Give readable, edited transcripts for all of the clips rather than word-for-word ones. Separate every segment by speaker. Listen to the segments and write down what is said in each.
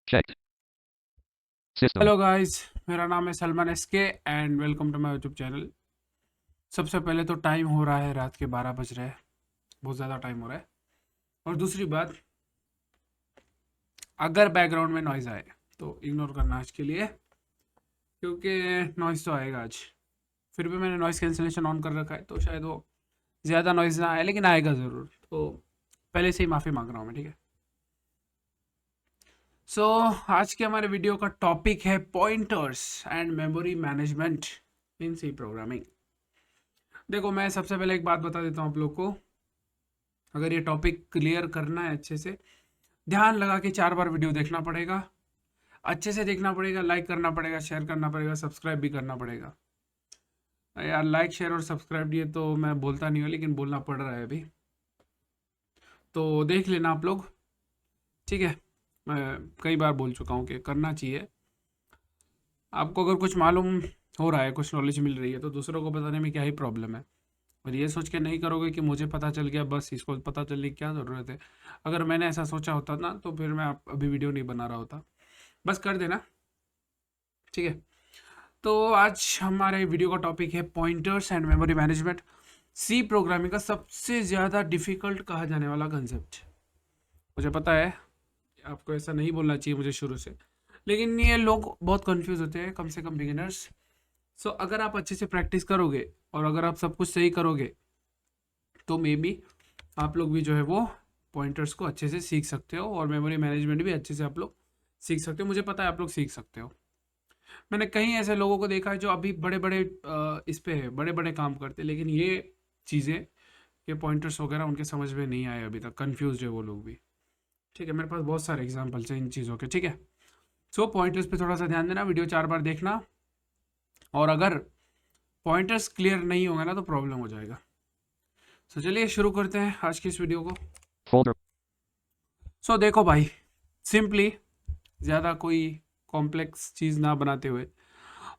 Speaker 1: Checked. System.
Speaker 2: Hello guys, मेरा नाम है Salman SK and welcome to my YouTube channel. सबसे पहले तो टाइम हो रहा है, रात के 12 बज रहे हैं, बहुत ज़्यादा टाइम हो रहा है। और दूसरी बात, अगर बैकग्राउंड में नॉइज़ आए तो इग्नोर करना आज के लिए, क्योंकि नॉइज़ तो आएगा आज। फिर भी मैंने नॉइज़ कैंसिलेशन ऑन कर रखा है, तो शायद वो ज़्यादा नॉइज़ ना आए, लेकिन आएगा ज़रूर। तो पहले से ही माफ़ी मांग रहा हूँ मैं, ठीक है। सो आज के हमारे वीडियो का टॉपिक है pointers and memory management in C programming. देखो, मैं सबसे पहले एक बात बता देता हूँ आप लोग को। अगर ये टॉपिक क्लियर करना है अच्छे से, ध्यान लगा के 4 बार वीडियो देखना पड़ेगा, अच्छे से देखना पड़ेगा, लाइक करना पड़ेगा, शेयर करना पड़ेगा, सब्सक्राइब भी करना पड़ेगा। यार, लाइक शेयर और सब्सक्राइब ये तो मैं बोलता नहीं हूँ, लेकिन बोलना पड़ रहा है अभी, तो देख लेना आप लोग, ठीक है। मैं कई बार बोल चुका हूँ कि करना चाहिए। आपको अगर कुछ मालूम हो रहा है, कुछ नॉलेज मिल रही है, तो दूसरों को बताने में क्या ही प्रॉब्लम है। और ये सोच के नहीं करोगे कि मुझे पता चल गया, बस इसको पता चलने की क्या ज़रूरत है। अगर मैंने ऐसा सोचा होता ना, तो फिर मैं अभी वीडियो नहीं बना रहा होता। बस कर देना, ठीक है। तो आज हमारे वीडियो का टॉपिक है pointers and memory management, C programming का सबसे ज़्यादा डिफिकल्ट कहा जाने वाला कंसेप्ट। मुझे पता है आपको ऐसा नहीं बोलना चाहिए मुझे शुरू से, लेकिन ये लोग बहुत कंफ्यूज होते हैं, कम से कम बिगिनर्स। सो अगर आप अच्छे से प्रैक्टिस करोगे और अगर आप सब कुछ सही करोगे, तो मे बी आप लोग भी जो है वो पॉइंटर्स को अच्छे से सीख सकते हो, और मेमोरी मैनेजमेंट भी अच्छे से आप लोग सीख सकते हो। मुझे पता है आप लोग सीख सकते हो। मैंने कई ऐसे लोगों को देखा है जो अभी बड़े बड़े इस पे है, बड़े बड़े काम करते हैं, लेकिन ये चीज़ें, ये पॉइंटर्स वगैरह उनके समझ में नहीं आए अभी तक, कन्फ्यूज है वो लोग भी, ठीक है। मेरे पास बहुत सारे एग्जाम्पल्स हैं इन चीज़ों के, ठीक है। सो पॉइंटर्स पे थोड़ा सा ध्यान देना, वीडियो 4 बार देखना, और अगर पॉइंटर्स क्लियर नहीं होगा ना, तो प्रॉब्लम हो जाएगा। सो चलिए शुरू करते हैं आज की इस वीडियो को।
Speaker 1: Folder.
Speaker 2: सो देखो भाई, सिंपली, ज़्यादा कोई कॉम्प्लेक्स चीज़ ना बनाते हुए,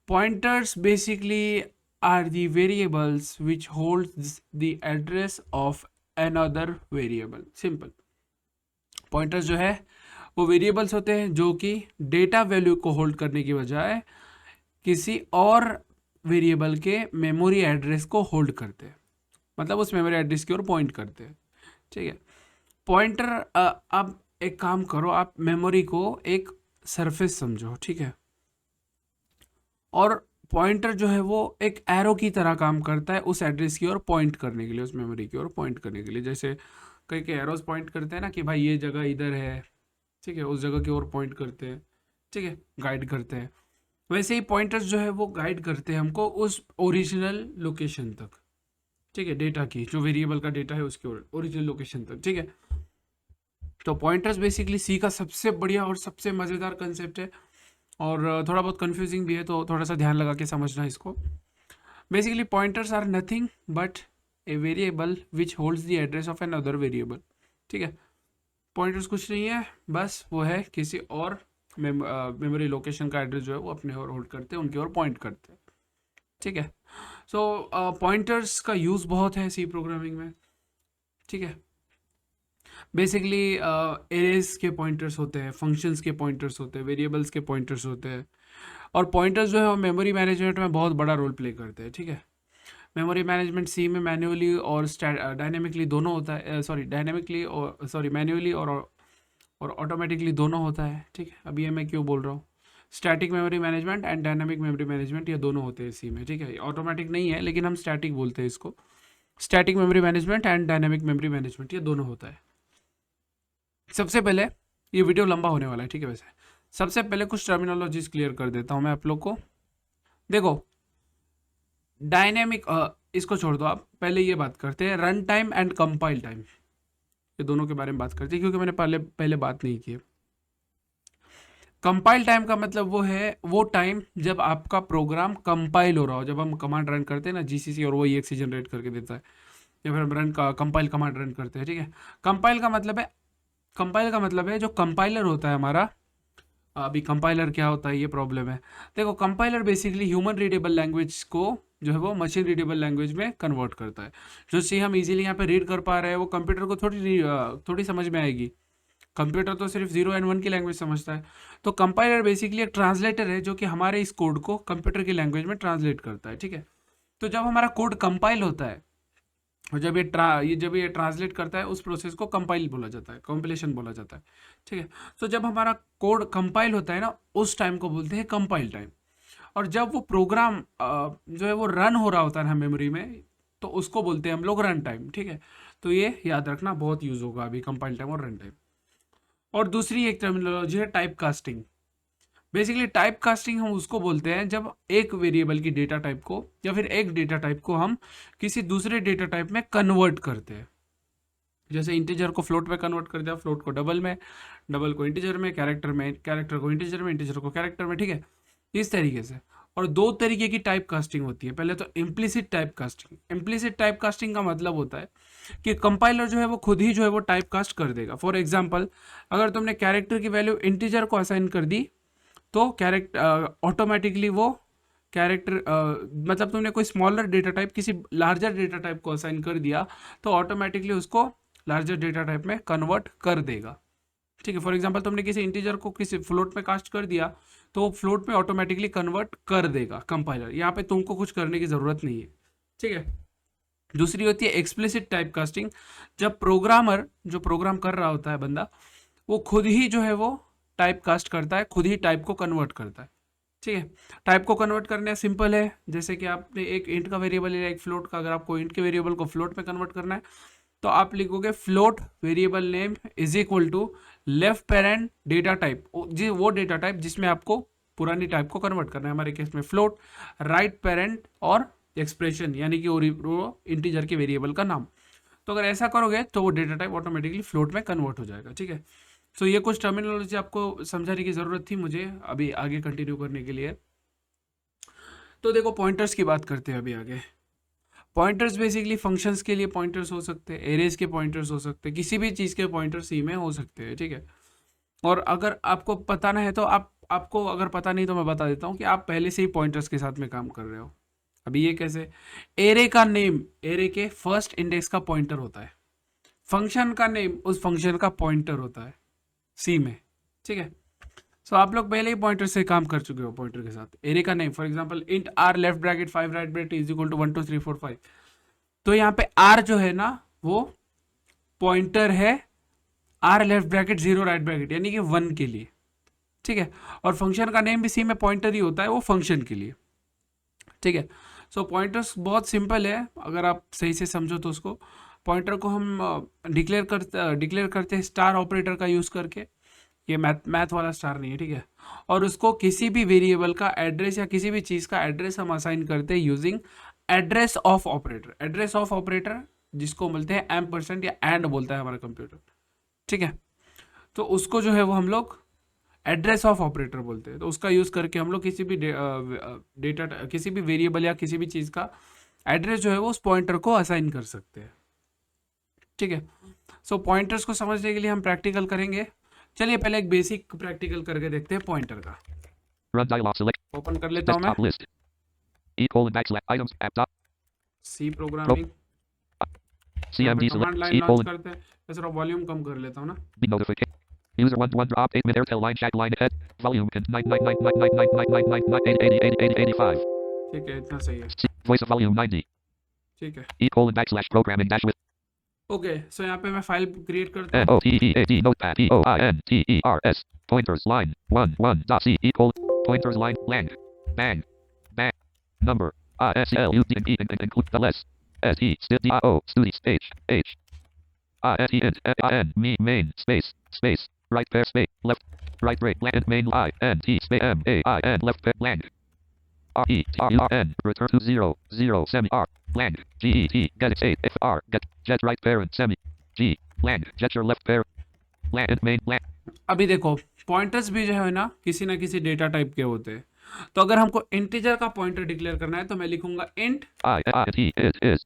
Speaker 2: pointers basically are the variables which holds the address of another variable. Simple, pointers जो है वो वेरिएबल्स होते हैं जो कि डेटा वैल्यू को होल्ड करने की बजाय किसी और वेरिएबल के मेमोरी एड्रेस को होल्ड करते हैं, मतलब उस मेमोरी एड्रेस की ओर पॉइंट करते हैं, ठीक है। पॉइंटर, अब एक काम करो, आप मेमोरी को एक सरफेस समझो, ठीक है। और पॉइंटर जो है वो एक एरो की तरह काम करता है उस एड्रेस की ओर पॉइंट करने के लिए, उस मेमोरी की ओर पॉइंट करने के लिए। जैसे कई कई एरोस पॉइंट करते हैं ना कि भाई ये जगह इधर है, ठीक है, उस जगह की ओर पॉइंट करते हैं, ठीक है, गाइड करते हैं। वैसे ही पॉइंटर्स जो है वो गाइड करते हैं हमको उस ओरिजिनल लोकेशन तक, ठीक है, डेटा की, जो वेरिएबल का डेटा है उसके ओरिजिनल लोकेशन तक, ठीक है। तो पॉइंटर्स बेसिकली सी का सबसे बढ़िया और सबसे मज़ेदार कंसेप्ट है, और थोड़ा बहुत कंफ्यूजिंग भी है, तो थोड़ा सा ध्यान लगा के समझना इसको। Basically pointers are nothing but a variable which holds the address of an other variable, ठीक है। पॉइंटर्स कुछ नहीं है, बस वो है किसी और मेमोरी लोकेशन का एड्रेस जो है वो अपने और होल्ड करते हैं, उनकी ओर पॉइंट करते हैं, ठीक है। सो पॉइंटर्स का यूज़ बहुत है सी प्रोग्रामिंग में, ठीक है। बेसिकली एरेज के पॉइंटर्स होते हैं, फंक्शंस के पॉइंटर्स होते हैं, वेरिएबल्स के पॉइंटर्स होते हैं, और पॉइंटर्स जो है वो मेमोरी मैनेजमेंट में बहुत बड़ा रोल प्ले करते हैं, ठीक है। मेमोरी मैनेजमेंट सी में मैन्युअली और डायनेमिकली दोनों होता है, सॉरी डायनेमिकली और सॉरी मैन्युअली और ऑटोमेटिकली दोनों होता है, ठीक है। अभी ये मैं क्यों बोल रहा हूँ, static memory management and dynamic memory management, ये दोनों होते हैं सी में, ठीक है। ऑटोमेटिक नहीं है, लेकिन हम स्टैटिक बोलते हैं इसको। Static memory management and dynamic memory management, ये दोनों होता है। सबसे पहले, ये वीडियो लंबा होने वाला है, ठीक है। वैसे सबसे पहले कुछ टर्मिनोलॉजीज क्लियर कर देता हूँ मैं आप लोग को। देखो, डायनेमिक, इसको छोड़ दो आप, पहले ये बात करते हैं run time and compile time, ये दोनों के बारे में बात करते हैं, क्योंकि मैंने पहले पहले बात नहीं की है। कंपाइल टाइम का मतलब वो है वो टाइम जब आपका प्रोग्राम कंपाइल हो रहा हो, जब हम कमांड रन करते हैं ना जीसीसी, और वो EXE जनरेट करके देता है, या फिर हम रन का कंपाइल कमांड रन करते हैं, ठीक है। कंपाइल का मतलब है जो कंपाइलर होता है हमारा। अभी कंपाइलर क्या होता है, ये प्रॉब्लम है। देखो, compiler basically human readable language को जो है वो मशीन रीडेबल लैंग्वेज में कन्वर्ट करता है। जो सी हम इजीली यहाँ पे रीड कर पा रहे हैं, वो कंप्यूटर को थोड़ी समझ में आएगी, कंप्यूटर तो सिर्फ 0 एंड 1 की लैंग्वेज समझता है। तो कंपाइलर बेसिकली एक ट्रांसलेटर है जो कि हमारे इस कोड को कंप्यूटर की लैंग्वेज में ट्रांसलेट करता है, ठीक है। तो जब हमारा कोड कंपाइल होता है और जब ये ट्रांसलेट करता है, उस प्रोसेस को कंपाइल बोला जाता है, कंपाइलेशन बोला जाता है, ठीक है। तो जब हमारा कोड कंपाइल होता है ना, उस टाइम को बोलते हैं कंपाइल टाइम। और जब वो प्रोग्राम जो है वो रन हो रहा होता है ना मेमोरी में, तो उसको बोलते हैं हम लोग रन टाइम, ठीक है। तो ये याद रखना, बहुत यूज होगा अभी कंपाइल टाइम और रन टाइम। और दूसरी एक टर्मिनोलॉजी है type casting. Basically type casting हम उसको बोलते हैं जब एक वेरिएबल की डेटा टाइप को या फिर एक डेटा टाइप को हम किसी दूसरे डेटा टाइप में कन्वर्ट करते हैं। जैसे इंटीजर को फ्लोट में कन्वर्ट कर दिया, फ्लोट को डबल में, डबल को इंटीजर में, कैरेक्टर को इंटीजर में, इंटीजर को कैरेक्टर में, ठीक है, इस तरीके से। और दो तरीके की टाइप कास्टिंग होती है। पहले तो implicit type casting. Implicit type casting का मतलब होता है कि कंपाइलर जो है वो खुद ही जो है वो टाइप कास्ट कर देगा। फॉर एग्जाम्पल, अगर तुमने कैरेक्टर की वैल्यू इंटीजर को असाइन कर दी, तो कैरेक्टर ऑटोमेटिकली वो कैरेक्टर मतलब तुमने कोई स्मॉलर डेटा टाइप किसी लार्जर डेटा टाइप को असाइन कर दिया, तो ऑटोमेटिकली उसको लार्जर डेटा टाइप में कन्वर्ट कर देगा, ठीक है। फॉर एग्जांपल, तुमने किसी इंटीजर को किसी फ्लोट में कास्ट कर दिया, तो वो फ्लोट में ऑटोमेटिकली कन्वर्ट कर देगा कंपाइलर। यहाँ पे तुमको कुछ करने की ज़रूरत नहीं है, ठीक है। दूसरी होती है एक्सप्लिसिट टाइप कास्टिंग। जब प्रोग्रामर जो प्रोग्राम कर रहा होता है बंदा, वो खुद ही जो है वो टाइप कास्ट करता है, खुद ही टाइप को कन्वर्ट करता है, ठीक है। टाइप को कन्वर्ट करना सिंपल है। जैसे कि आपने एक इंट का वेरिएबल लिया, एक फ्लोट का, अगर आपको इंट के वेरिएबल को फ्लोट में कन्वर्ट करना है, तो आप लिखोगे float variable name is equal to left parent data type, जी वो डेटा टाइप जिसमें आपको पुरानी टाइप को कन्वर्ट करना है, हमारे केस में फ्लोट, राइट पेरेंट और एक्सप्रेशन यानी कि वो इंटीजर के वेरिएबल का नाम। तो अगर ऐसा करोगे तो वो डेटा टाइप ऑटोमेटिकली फ्लोट में कन्वर्ट हो जाएगा, ठीक है। सो ये कुछ टर्मिनोलॉजी आपको समझाने की ज़रूरत थी मुझे अभी आगे कंटिन्यू करने के लिए। तो देखो, पॉइंटर्स की बात करते हैं अभी आगे। पॉइंटर्स बेसिकली फंक्शंस के लिए पॉइंटर्स हो सकते हैं, एरेज के पॉइंटर्स हो सकते हैं, किसी भी चीज़ के पॉइंटर सी में हो सकते हैं, ठीक है। और अगर आपको पता ना है तो आपको अगर पता नहीं तो मैं बता देता हूँ कि आप पहले से ही पॉइंटर्स के साथ में काम कर रहे हो। अभी ये कैसे, एरे का नेम एरे के फर्स्ट इंडेक्स का पॉइंटर होता है, फंक्शन का नेम उस फंक्शन का पॉइंटर होता है सी में, ठीक है। सो आप लोग पहले ही पॉइंटर से काम कर चुके हो पॉइंटर के साथ। एरे का name for example int R left bracket 5 right bracket is equal to 1 2 3 4 5। तो यहाँ पे आर जो है ना वो पॉइंटर है R left bracket 0 right bracket यानी कि 1 के लिए, ठीक है। और फंक्शन का नेम भी सी में पॉइंटर ही होता है, वो फंक्शन के लिए, ठीक है। सो पॉइंटर्स बहुत सिंपल है, अगर आप सही से समझो तो उसको पॉइंटर को हम डिक्लेयर करते हैं स्टार ऑपरेटर का यूज़ करके। ये मैथ वाला स्टार नहीं है, ठीक है। और उसको किसी भी वेरिएबल का एड्रेस या किसी भी चीज़ का एड्रेस हम असाइन करते हैं using address of operator. Address of operator जिसको बोलते हैं एम्परसेंड या एंड बोलता है हमारा कंप्यूटर, ठीक है। तो उसको जो है वो हम लोग एड्रेस ऑफ ऑपरेटर बोलते हैं। तो उसका यूज़ करके हम लोग किसी भी डेटा किसी भी वेरिएबल या किसी भी चीज़ का एड्रेस जो है वो उस पॉइंटर को असाइन कर सकते हैं, ठीक है। सो पॉइंटर्स को समझने के लिए हम प्रैक्टिकल करेंगे। चलिए पहले एक बेसिक प्रैक्टिकल करके देखते हैं पॉइंटर का।
Speaker 1: Run dialog select.
Speaker 2: ओपन कर लेता हूँ मैं
Speaker 1: Desktop list. /items app dot
Speaker 2: C programming
Speaker 1: CMD
Speaker 2: command
Speaker 1: select.
Speaker 2: Line launch करते हैं। मैं थोड़ा वॉल्यूम कम कर लेता हूँ ना।
Speaker 1: B notification. User 1 drop 8 min Airtel line chat line head. Volume 999999999998885.
Speaker 2: ठीक है, इतना सही है,
Speaker 1: Voice of volume 90.
Speaker 2: ठीक है।
Speaker 1: /programming dash with
Speaker 2: ओके, सो यहाँ पे मैं फाइल क्रिएट करता हूँ।
Speaker 1: NOTEAD notepad POINTERS pointers line 1 dot C pointers line blank bang bang number ISLUD include the less SE STDIO studi stage H ISE IN me main space right pair space left right break blank main I N T space M A I N left pair blank RETRN return to 0 semi R blank GET get it F R get right parent semi G blank get your left parent blank and main blank।
Speaker 2: अभी देखो, pointers भी जो है ना किसी data type के होते हैं। तो अगर हमको इंटीजर का पॉइंटर डिक्लेयर करना है तो मैं लिखूंगा इंट
Speaker 1: is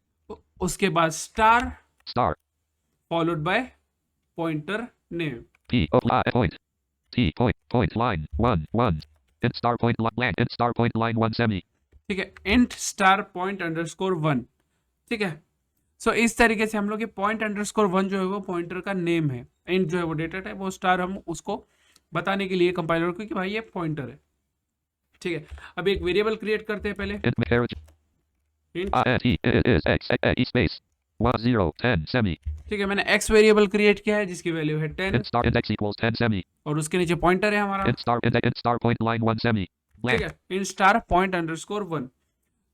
Speaker 2: उसके बाद star
Speaker 1: star
Speaker 2: followed by pointer name.
Speaker 1: P of point T point line 1 int star point blank int star point line 1 semi
Speaker 2: ठीक है, इंट स्टार पॉइंट अंडरस्कोर 1, ठीक है। सो इस तरीके से हम लोग ये पॉइंट अंडरस्कोर 1 जो है वो पॉइंटर का नेम है। इंट जो है वो डेटा टाइप, और स्टार हम उसको बताने के लिए कंपाइलर को कि भाई ये पॉइंटर है। ठीक है, अब एक वेरिएबल क्रिएट करते हैं पहले,
Speaker 1: int carriage
Speaker 2: int.
Speaker 1: is x e space 1 0 10 semi
Speaker 2: ठीक है, मैंने x वेरिएबल क्रिएट किया है जिसकी वैल्यू है 10,
Speaker 1: int star index equals 10 semi
Speaker 2: और उसके नीचे पॉइंटर है हमारा।
Speaker 1: int star point line 1 semi
Speaker 2: ठीक
Speaker 1: blank
Speaker 2: है, इन स्टार पॉइंट अंडरस्कोर 1।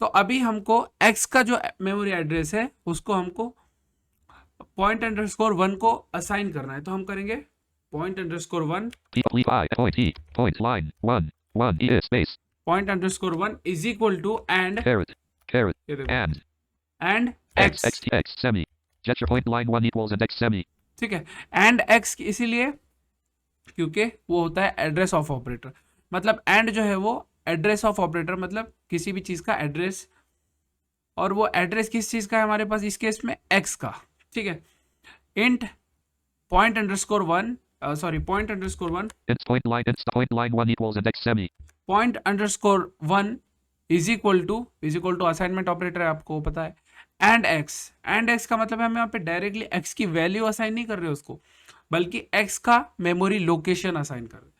Speaker 2: तो अभी हमको x का जो मेमोरी एड्रेस है उसको हमको पॉइंट अंडरस्कोर 1 को असाइन करना है, तो हम करेंगे point underscore 1
Speaker 1: point line 1 1 e space
Speaker 2: point underscore 1 is equal to and,
Speaker 1: caret
Speaker 2: ये देखो,
Speaker 1: and
Speaker 2: and
Speaker 1: x
Speaker 2: x।
Speaker 1: x semi get your point line 1 equals and x semi
Speaker 2: ठीक है, एंड x इसीलिए क्योंकि वो होता है एड्रेस ऑफ ऑपरेटर, मतलब एंड जो है वो एड्रेस ऑफ ऑपरेटर, मतलब किसी भी चीज का एड्रेस, और वो एड्रेस किस चीज का है हमारे पास इस केस में x का। ठीक है, int point underscore 1 sorry point underscore 1
Speaker 1: int point line 1 equals and x semi
Speaker 2: point underscore 1 is equal to assignment operator है, आपको पता है, एंड x का मतलब है हम यहाँ पे डायरेक्टली x की वैल्यू असाइन नहीं कर रहे उसको, बल्कि x का मेमोरी लोकेशन असाइन कर रहे हैं।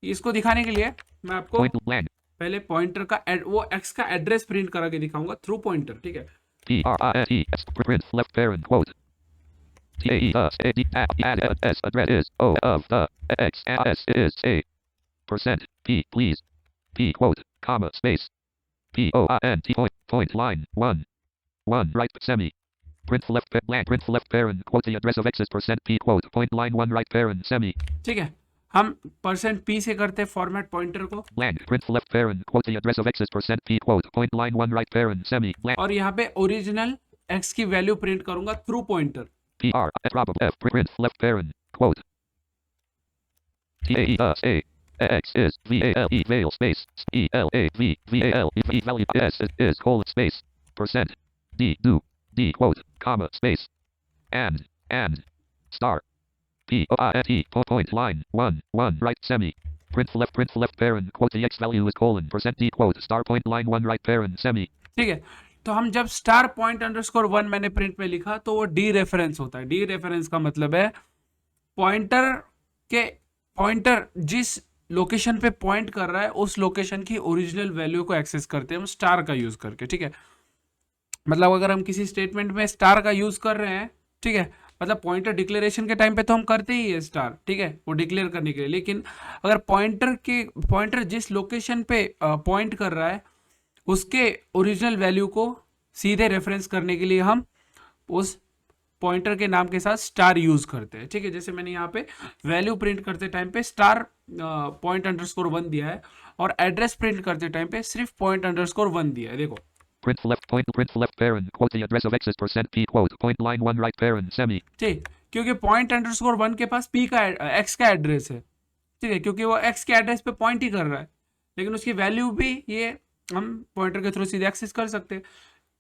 Speaker 2: इसको दिखाने के लिए मैं आपको
Speaker 1: point blank
Speaker 2: पहले पॉइंटर का वो x का एड्रेस प्रिंट करा के दिखाऊंगा थ्रू पॉइंटर। ठीक है,
Speaker 1: print left parent quote s address is o of the x s is a percent p please p quote comma space point point line 1 right semi print left parent quote the address of x is percent p quote point line 1 right parent semi
Speaker 2: ठीक है, हम percent p से करते हैं format pointer को,
Speaker 1: blank print left parent quote the address of x is percent p quote point line 1 right parent semi blank
Speaker 2: और यहाँ पे ओरिजिनल x की वैल्यू प्रिंट करूंगा through pointer.
Speaker 1: pr f print left parent quote a x is val space e l a v value s is colon space percent d quote comma space and star point line 1 right semi print left parent quote the x value is colon percent d quote star point line 1 right parent semi
Speaker 2: ठीक है, तो हम जब star point underscore 1 मैंने print में लिखा तो वो डी रेफरेंस होता है। डी रेफरेंस का मतलब है पॉइंटर जिस लोकेशन पे पॉइंट कर रहा है उस लोकेशन की ओरिजिनल वैल्यू को एक्सेस करते हैं हम स्टार का यूज करके। ठीक है, मतलब अगर हम किसी स्टेटमेंट में स्टार का यूज कर रहे हैं, ठीक है, मतलब पॉइंटर डिक्लेरेशन के टाइम पे तो हम करते ही है स्टार, ठीक है, वो डिक्लेयर करने के लिए, लेकिन अगर पॉइंटर जिस लोकेशन पे पॉइंट कर रहा है उसके ओरिजिनल वैल्यू को सीधे रेफरेंस करने के लिए हम उस पॉइंटर के नाम के साथ स्टार यूज करते हैं। ठीक है, जैसे मैंने यहाँ पे वैल्यू प्रिंट करते टाइम पे स्टार पॉइंट अंडरस्कोर 1 दिया है, और एड्रेस प्रिंट करते टाइम पे सिर्फ पॉइंट अंडरस्कोर 1 दिया है। देखो
Speaker 1: print left parent quote the address of x is percent p quote point line 1 right parent semi
Speaker 2: ठीक, क्योंकि पॉइंट अंडरस्कोर 1 के पास p का x का एड्रेस है। ठीक है, क्योंकि वो x के एड्रेस पे पॉइंट ही कर रहा है, लेकिन उसकी वैल्यू भी ये हम पॉइंटर के थ्रू सीधे एक्सेस कर सकते हैं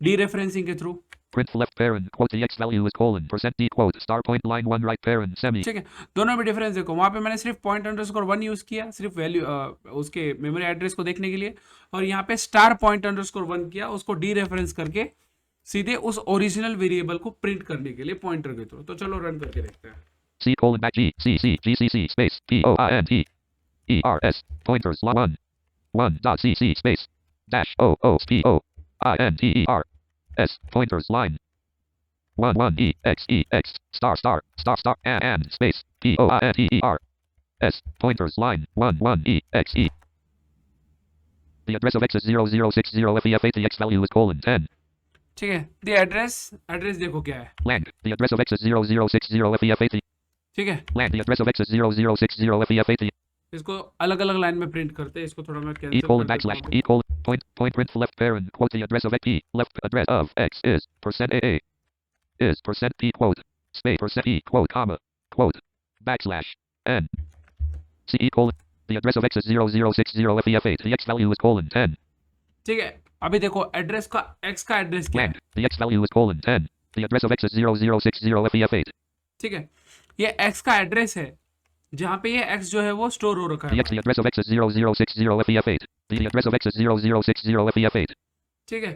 Speaker 2: डी रेफरेंसिंग के through.
Speaker 1: print left parent quote the x value is colon percent d quote star point line 1 right parent semi
Speaker 2: ठीक है, दोनों में डिफरेंस देखो, वहां पे मैंने सिर्फ पॉइंट अंडरस्कोर 1 यूज किया सिर्फ वैल्यू उसके मेमोरी एड्रेस को देखने के लिए, और यहाँ पे स्टार पॉइंट अंडरस्कोर 1 किया उसको डी रेफरेंस करके सीधे उस ओरिजिनल वेरिएबल को प्रिंट करने के लिए पॉइंटर के थ्रू। तो चलो रन करके देखते हैं।
Speaker 1: c colon back g space p o i n t e r s pointers 1 dot c space dash o p o i n t e r s pointers line 1 e x star and space p o i n t e r s pointers line 1 e x e the address of x is 0060 fef the x value is colon 10
Speaker 2: ठीक है, the address देखो क्या है,
Speaker 1: land the address of x is 0060 fef
Speaker 2: ठीक है,
Speaker 1: land the address of x is 0060 fef
Speaker 2: इसको अलग अलग लाइन में प्रिंट करते हैं। इसको थोड़ा मैं
Speaker 1: e
Speaker 2: कैंसिल
Speaker 1: colon
Speaker 2: कर देता
Speaker 1: backslash
Speaker 2: हूँ।
Speaker 1: e colon point print left parent quote the address of x left address of x is percent a is percent p quote space percent e quote comma quote backslash n c e colon the address of x is 0060 fef the x value is colon 10
Speaker 2: ठीक है, अभी देखो address का x का address क्या है,
Speaker 1: land the x value is colon 10 the address of x is 0060 fef
Speaker 2: ठीक है, ये x का एड्रेस है जहाँ पे ये x जो है वो स्टोर हो रखा है।
Speaker 1: the address of x is 0060 fef the address of x is 0060 fef
Speaker 2: ठीक है,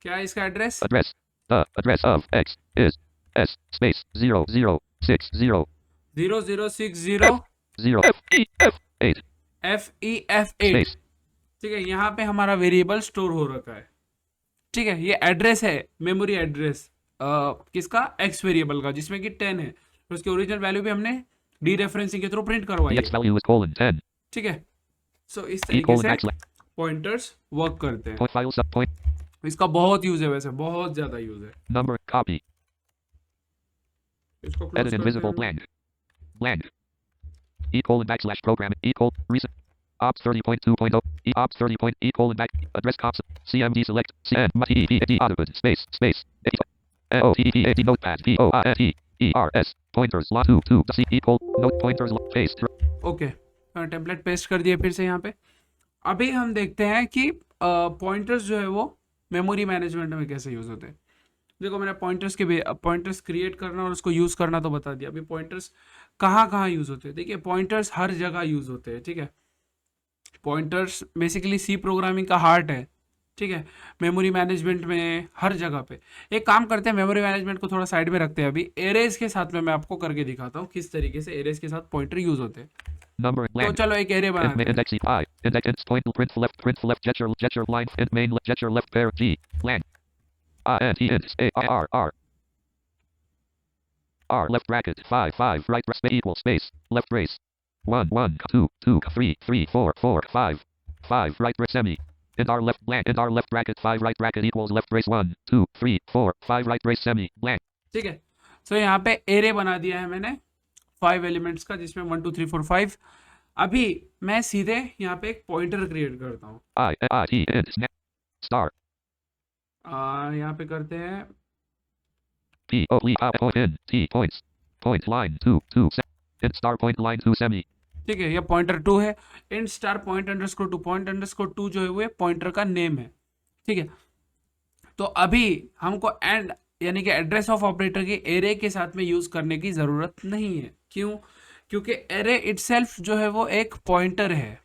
Speaker 2: क्या है इसका address,
Speaker 1: address the address of x is s space 0060
Speaker 2: 0060
Speaker 1: 0 FEF8
Speaker 2: FEF8,
Speaker 1: space
Speaker 2: ठीक है। यहाँ पे हमारा वेरिएबल स्टोर हो रखा है, ठीक है। ये एड्रेस है, मेमोरी एड्रेस किसका, एक्स वेरिएबल का, जिसमें कि 10 है। तो उसकी ओरिजिनल वैल्यू भी हमने डी रेफरेंसिंग के थ्रू प्रिंट करवाई
Speaker 1: the X
Speaker 2: है,
Speaker 1: value is :10
Speaker 2: ठीक है। सो इस
Speaker 1: E
Speaker 2: तरीके से
Speaker 1: backslash
Speaker 2: पॉइंटर्स वर्क करते हैं।
Speaker 1: point file sub point
Speaker 2: इसका बहुत यूज है, वैसे बहुत ज्यादा यूज है।
Speaker 1: number copy
Speaker 2: इसको क्लोज
Speaker 1: edit
Speaker 2: करते
Speaker 1: invisible
Speaker 2: हैं।
Speaker 1: blank E : program E : recent ops 30.2.0 E ops 30. E : back address cops CMD select CN audiobook space OTEAD notepad POINTERS pointers lot 2 C E : note pointers paste
Speaker 2: okay, template paste कर दिए फिर से यहाँ पे। अभी हम देखते हैं कि पॉइंटर्स जो है वो मेमोरी मैनेजमेंट में कैसे यूज होते हैं। देखो, मैंने पॉइंटर्स क्रिएट करना और उसको यूज करना तो बता दिया। अभी पॉइंटर्स कहाँ कहाँ यूज होते हैं। देखिए, पॉइंटर्स हर जगह यूज होते हैं, ठीक है। पॉइंटर्स बेसिकली सी प्रोग्रामिंग का हार्ट है, ठीक है। मेमोरी मैनेजमेंट में हर जगह पे। एक काम करते हैं, मेमोरी मैनेजमेंट को थोड़ा साइड में रखते हैं। अभी एरेज के साथ में मैं आपको करके दिखाता हूँ किस तरीके से एरेज के साथ पॉइंटर यूज होते हैं।
Speaker 1: number
Speaker 2: तो
Speaker 1: blank
Speaker 2: चलो एक एरे बनाते हैं।
Speaker 1: index index point print left gesture line int main gesture left pair G blank int R left bracket 5 right space equal space left brace 1 1 2 2 3 3 4 4 5 right brace semi int R left blank int R left bracket 5 right bracket equals left brace 1 2 3 4 5 right brace semi blank,
Speaker 2: ठीक है। सो यहाँ पे array बना दिया है मैंने 5 elements का, जिसमें 1 2 3 4 5। अभी मैं सीधे यहाँ पे एक पॉइंटर क्रिएट करता हूँ।
Speaker 1: I int star
Speaker 2: यहाँ पे करते हैं
Speaker 1: point T point line 2 int star point line 2 semi
Speaker 2: ठीक है। ये पॉइंटर 2 है। int star point underscore 2 point underscore 2 जो है वो पॉइंटर का नेम है, ठीक है। तो अभी हमको एंड यानी कि एड्रेस ऑफ ऑपरेटर के एरे के साथ में यूज करने की जरूरत नहीं है। क्यों? क्योंकि एरे इटसेल्फ जो है वो एक पॉइंटर है।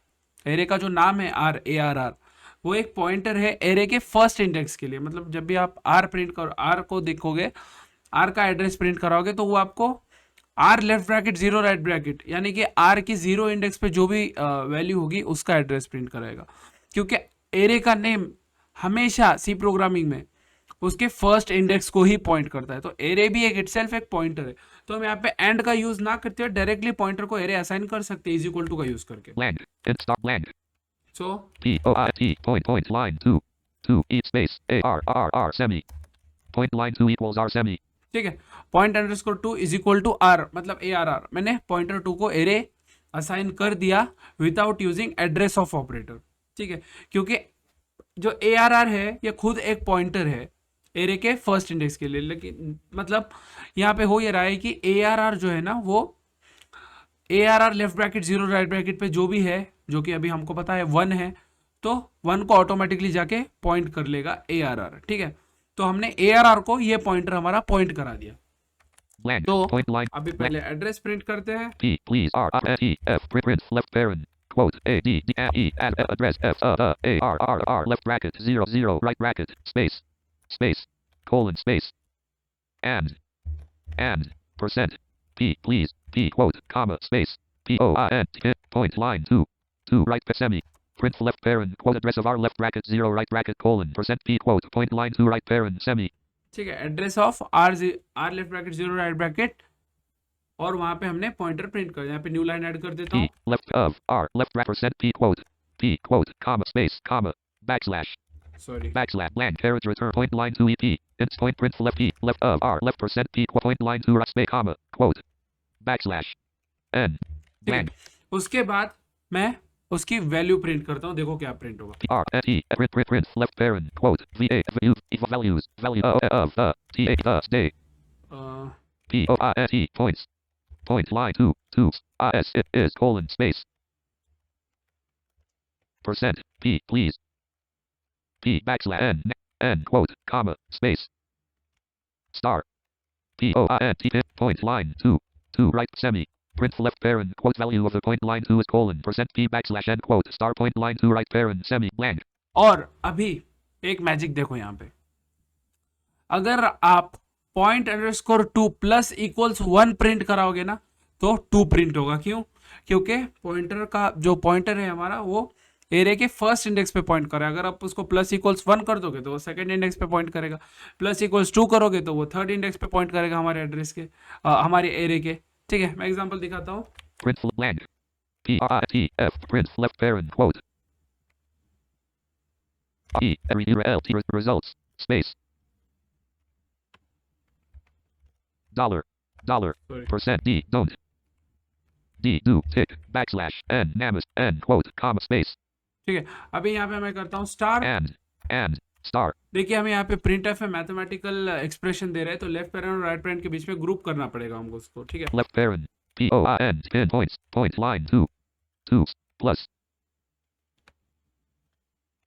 Speaker 2: एरे का जो नाम है ARR, वो एक पॉइंटर है एरे के फर्स्ट इंडेक्स के लिए। मतलब जब भी आप आर को देखोगे, आर का एड्रेस प्रिंट कराओगे, तो वो आपको R left bracket 0 right bracket यानी कि आर की 0 इंडेक्स पे जो भी वैल्यू होगी उसका एड्रेस प्रिंट कराएगा। क्योंकि एरे का नेम हमेशा सी प्रोग्रामिंग में उसके फर्स्ट इंडेक्स को ही पॉइंट करता है। तो एरे भी एक इटसेल्फ एक पॉइंटर है। तो हम यहाँ पे एंड का यूज ना करते हुए डायरेक्टली पॉइंटर को एरे असाइन कर सकते हैं इज इक्वल टू का यूज करके।
Speaker 1: blank int star blank
Speaker 2: सो
Speaker 1: point line 2 e space AR semi point line 2 equals R semi
Speaker 2: ठीक है, point underscore 2 is equal to R मतलब ARR। मैंने पॉइंटर 2 को एरे असाइन कर दिया without using address of operator, ठीक है। क्योंकि जो ARR है ये खुद एक पॉइंटर है एरे के फर्स्ट इंडेक्स के लिए। लेकिन मतलब यहाँ पे हो ये रहा है कि ARR जो है ना वो ARR left bracket 0 right bracket पे जो भी है, जो कि अभी हमको पता है 1 है, तो 1 को ऑटोमेटिकली जाके पॉइंट कर लेगा ARR, ठीक है। तो हमने ARR को ये पॉइंटर हमारा पॉइंट करा दिया।
Speaker 1: blank
Speaker 2: तो
Speaker 1: point line
Speaker 2: अभी पहले एड्रेस प्रिंट करते हैं।
Speaker 1: P please R T F print left parent quote A D D E address F A R left bracket 0 right bracket space colon space and percent P please P quote comma space POINT point line 2 right semi print left parent quote address of R left bracket 0 right bracket colon percent P quote point line 2 right parent semi
Speaker 2: ठीक है, address of R left bracket 0 right bracket, और वहां पे हमने pointer print कर। यहाँ पे new line add कर देता हूँ।
Speaker 1: P left of R left bracket percent P quote comma space comma backslash
Speaker 2: sorry,
Speaker 1: blank carriage return point line 2 EP int point print left P left of R left percent P point line 2 right space comma quote backslash n
Speaker 2: ठीक है।
Speaker 1: blank
Speaker 2: उसके बाद मैं उसकी value print करता हूँ। देखो क्या प्रिंट होगा।
Speaker 1: R T print left parent quote VA values value of T day P O I T point line 2 is colon space percent P please P backslash n quote comma space star POINT point line 2 right semi print left parent quote value of the point line 2 is colon percent P backslash n quote star point line 2 right parent semi blank
Speaker 2: और अभी एक magic देखो यहाँ पे, अगर आप point underscore 2 plus equals 1 print कराओगे ना, तो 2 प्रिंट होगा। क्यों? क्योंकि पॉइंटर का जो पॉइंटर है हमारा वो एरे के फर्स्ट इंडेक्स पे पॉइंट करेगा। अगर आप उसको प्लस इक्वल्स 1 कर दोगे तो वो सेकंड इंडेक्स पे पॉइंट करेगा, प्लस इक्वल्स 2 करोगे तो वो थर्ड इंडेक्स पे पॉइंट करेगा हमारे एड्रेस के, हमारे एरे के। ठीक है, मैं एग्जांपल दिखाता हूँ।
Speaker 1: Print blank. PRITF print left parent quote. RELT results space. Dollar
Speaker 2: Sorry.
Speaker 1: percent D don't D do tick backslash N namus N quote comma space
Speaker 2: ठीक है, अभी यहाँ पे मैं करता हूँ स्टार।
Speaker 1: and star.
Speaker 2: देखिए हमें यहाँ पे प्रिंट एफ है, मैथमेटिकल एक्सप्रेशन दे रहे हैं, तो लेफ्ट पेरेंट और राइट पेरेंट के बीच में ग्रुप करना पड़ेगा हमको उसको। ठीक है,
Speaker 1: Left parent POIN pin points point line 2 plus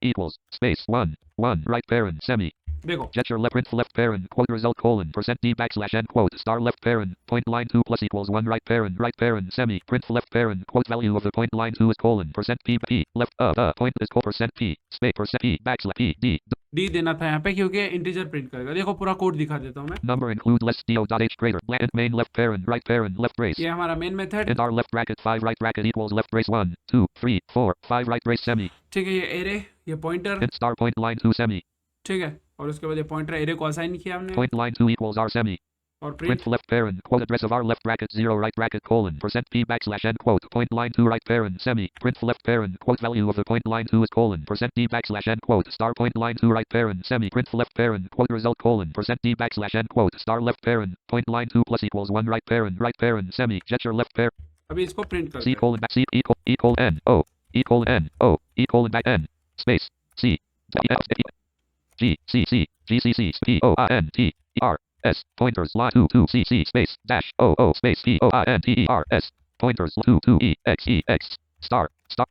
Speaker 1: equals space 1 right parent semi.
Speaker 2: देखो
Speaker 1: Get your left parent quote result colon percent D backslash N quote star left parent point line 2 plus equals 1 right parent semi print left parent quote value of the point line 2 is colon percent P left point is percent P space percent P backslash P D
Speaker 2: D देना था यहाँ पे क्योंकि integer print करेगा। देखो पूरा code दिखा देता हूँ मैं।
Speaker 1: number include less do dot h greater blank main left parent left brace
Speaker 2: ये हमारा main method,
Speaker 1: and r left bracket 5 right bracket equals left brace 1 2 3 4 5 right brace semi
Speaker 2: ठीक है, ये एरे, ये pointer,
Speaker 1: and star point line 2 semi
Speaker 2: ठीक है, और उसके बाद ये पॉइंटर एरे को असाइन किया हमने,
Speaker 1: point line 2 equals r semi
Speaker 2: और
Speaker 1: print
Speaker 2: print
Speaker 1: left parent quote address of r left bracket 0 right bracket colon percent P backslash N quote point line 2 right parent semi print left parent quote value of the point line 2 is colon percent D backslash N quote star point line 2 right parent semi print left parent quote result colon percent D backslash N quote star left parent point line 2 plus equals 1 right parent semi get your left parent
Speaker 2: अभी इसको print
Speaker 1: C
Speaker 2: करते हैं।
Speaker 1: colon back C equal N O equal N O equal back N space C G C C G C C P O I N T E R S pointers line 2 C C space dash O O space P O I N T E R S pointers 2 E X star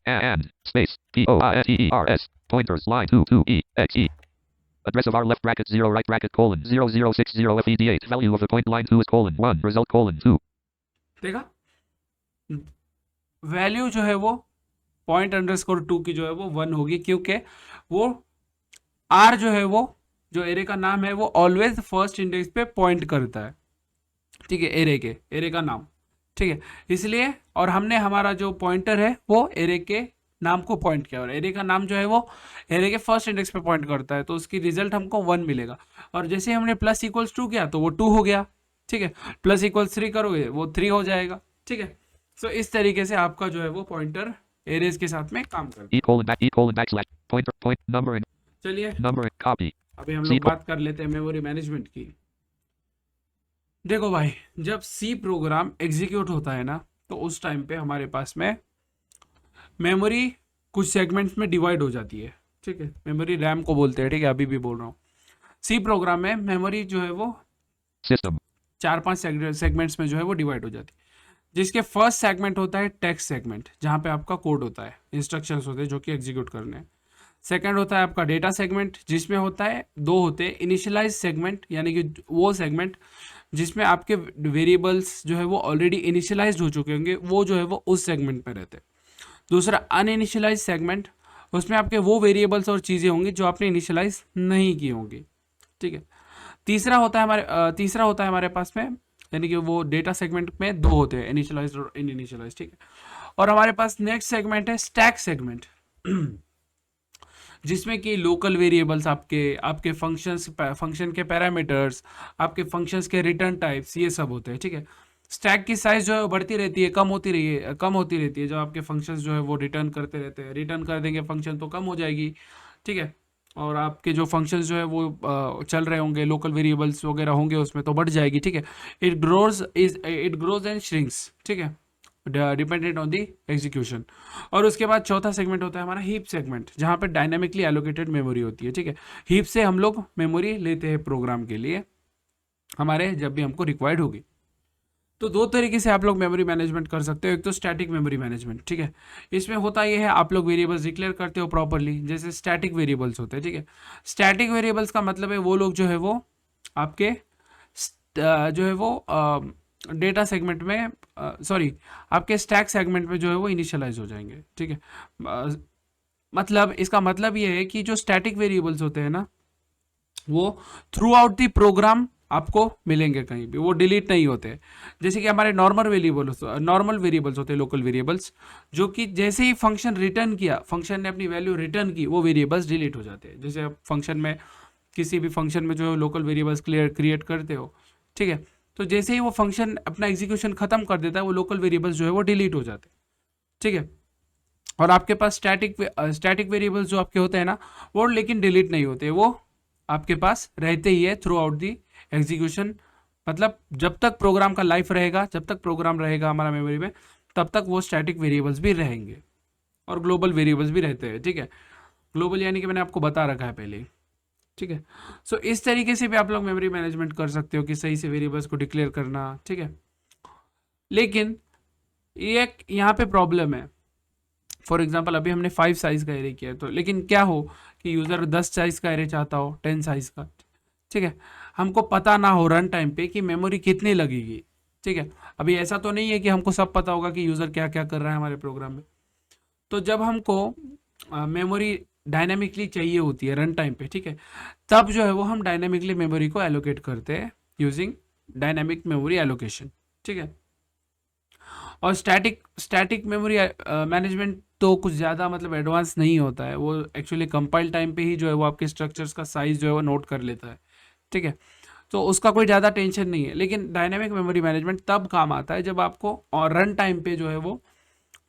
Speaker 1: and space P O I N T E R S pointers line 2 E X E address of r left bracket 0 right bracket colon 0060 FED8 value of the point line 2 is colon 1 result colon 2
Speaker 2: देखा, value जो है वो point underscore 2 की जो है वो 1 होगी, क्योंकि वो आर जो है वो जो एरे का नाम है वो ऑलवेज फर्स्ट इंडेक्स पे पॉइंट करता है। ठीक है, एरे का नाम, ठीक है, इसलिए, और हमने हमारा जो पॉइंटर है वो एरे के नाम को पॉइंट किया, और एरे का नाम जो है वो एरे के फर्स्ट इंडेक्स पे पॉइंट करता है, तो उसकी रिजल्ट हमको 1 मिलेगा। और जैसे हमने प्लस इक्वल्स 2 किया तो वो 2 हो गया। ठीक है, प्लस इक्वल्स 3 करोगे वो 3 हो जाएगा। ठीक है, सो इस तरीके से आपका जो है वो पॉइंटर एरेज के साथ में काम करता है।
Speaker 1: equal backslash point number
Speaker 2: चलिए
Speaker 1: copy
Speaker 2: अभी हम लोग बात कर लेते हैं मेमोरी मैनेजमेंट की। देखो भाई, जब सी प्रोग्राम एग्जीक्यूट होता है ना, तो उस टाइम पे हमारे पास में मेमोरी कुछ सेगमेंट्स में डिवाइड हो जाती है। ठीक है, मेमोरी रैम को बोलते हैं। ठीक है, अभी भी बोल रहा हूँ, सी प्रोग्राम में मेमोरी जो है वो
Speaker 1: सिस्टम
Speaker 2: 4-5 सेगमेंट्स में जो है वो डिवाइड हो जाती है, जिसके फर्स्ट सेगमेंट होता है टेक्स्ट सेगमेंट, जहाँ पे आपका कोड होता है, इंस्ट्रक्शंस होते हैं जो कि एग्जीक्यूट करने हैं। सेकंड होता है आपका डेटा सेगमेंट, जिसमें होता है 2 होते हैं, इनिशियलाइज सेगमेंट यानी कि वो सेगमेंट जिसमें आपके वेरिएबल्स जो है वो ऑलरेडी इनिशियलाइज हो चुके होंगे, वो जो है वो उस सेगमेंट में रहते हैं। दूसरा अनइनिशियलाइज सेगमेंट, उसमें आपके वो वेरिएबल्स और चीज़ें होंगी जो आपने इनिशियलाइज नहीं की होंगी। ठीक है, तीसरा होता है हमारे पास में, यानी कि वो डेटा सेगमेंट में 2 होते हैं, इनिशियलाइज और इनिशियलाइज। ठीक है, और हमारे पास नेक्स्ट सेगमेंट है स्टैक सेगमेंट, जिसमें कि लोकल वेरिएबल्स, आपके फंक्शन के पैरामीटर्स, आपके फंक्शंस के रिटर्न टाइप्स, ये सब होते हैं। ठीक है, स्टैक की साइज जो है बढ़ती रहती है, कम होती रहती है, जब आपके फंक्शंस जो है वो रिटर्न करते रहते हैं। रिटर्न कर देंगे फंक्शन तो कम हो जाएगी। ठीक है, और आपके जो फंक्शंस जो है वो चल रहे होंगे, लोकल वेरिएबल्स वगैरह होंगे उसमें, तो बढ़ जाएगी। ठीक है, इट ग्रोज एंड श्रिंक्स। ठीक है, डिपेंडेंट ऑन दी एग्जीक्यूशन। और उसके बाद चौथा सेगमेंट होता है हमारा हीप सेगमेंट, जहाँ पे डायनामिकली एलोकेटेड मेमोरी होती है। ठीक है, हीप से हम लोग मेमोरी लेते हैं प्रोग्राम के लिए, हमारे जब भी हमको रिक्वायर्ड होगी। तो 2 तरीके से आप लोग मेमोरी मैनेजमेंट कर सकते हो। एक तो स्टैटिक मेमोरी मैनेजमेंट। ठीक है, इसमें होता ये है, आप लोग वेरिएबल्स डिक्लेयर करते हो प्रॉपरली, जैसे स्टैटिक वेरिएबल्स होते हैं। ठीक है, स्टैटिक वेरिएबल्स का मतलब है वो लोग जो है वो आपके जो है वो डेटा सेगमेंट में आपके स्टैक सेगमेंट में जो है वो इनिशियलाइज हो जाएंगे। ठीक है, मतलब इसका मतलब ये है कि जो स्टैटिक वेरिएबल्स होते हैं ना, वो थ्रू आउट द प्रोग्राम आपको मिलेंगे कहीं भी, वो डिलीट नहीं होते। जैसे कि हमारे नॉर्मल वेरिएबल्स होते हैं, लोकल वेरिएबल्स, जो कि जैसे ही फंक्शन रिटर्न किया, फंक्शन ने अपनी वैल्यू रिटर्न की, वो वेरिएबल्स डिलीट हो जाते हैं। जैसे आप फंक्शन में, किसी भी फंक्शन में जो लोकल वेरिएबल्स क्रिएट करते हो, ठीक है, तो जैसे ही वो फंक्शन अपना एग्जीक्यूशन खत्म कर देता है, वो लोकल वेरिएबल्स जो है वो डिलीट हो जाते हैं, ठीक है। और आपके पास स्टैटिक वेरिएबल्स जो आपके होते हैं ना, वो लेकिन डिलीट नहीं होते, वो आपके पास रहते ही है थ्रू आउट दी एग्जीक्यूशन। मतलब जब तक प्रोग्राम का लाइफ रहेगा, जब तक प्रोग्राम रहेगा हमारा मेमोरी में, तब तक वो स्टैटिक वेरिएबल्स भी रहेंगे और ग्लोबल वेरिएबल्स भी रहते हैं, ठीक है। ग्लोबल यानी कि मैंने आपको बता रखा है पहले ही, ठीक है। सो इस तरीके से भी आप लोग मेमोरी मैनेजमेंट कर सकते हो कि सही से वेरिएबल्स को डिक्लेयर करना, ठीक है। लेकिन ये एक यहाँ पे प्रॉब्लम है। फॉर एग्जाम्पल अभी हमने 5 साइज का एरे किया है, तो लेकिन क्या हो कि यूज़र 10 साइज का एरे चाहता हो, 10 साइज का, ठीक है, हमको पता ना हो रन टाइम पे कि मेमोरी कितनी लगेगी, ठीक है। अभी ऐसा तो नहीं है कि हमको सब पता होगा कि यूज़र क्या क्या कर रहा है हमारे प्रोग्राम में। तो जब हमको मेमोरी डायनामिकली चाहिए होती है रन टाइम पे, ठीक है, तब जो है वो हम डायनामिकली मेमोरी को एलोकेट करते हैं यूजिंग डायनामिक मेमोरी एलोकेशन, ठीक है। और स्टैटिक मेमोरी मैनेजमेंट तो कुछ ज़्यादा मतलब एडवांस नहीं होता है, वो एक्चुअली कंपाइल टाइम पे ही जो है वो आपके स्ट्रक्चर्स का साइज जो है वो नोट कर लेता है, ठीक है। तो उसका कोई ज़्यादा टेंशन नहीं है। लेकिन डायनामिक मेमोरी मैनेजमेंट तब काम आता है जब आपको और रन टाइम पे जो है वो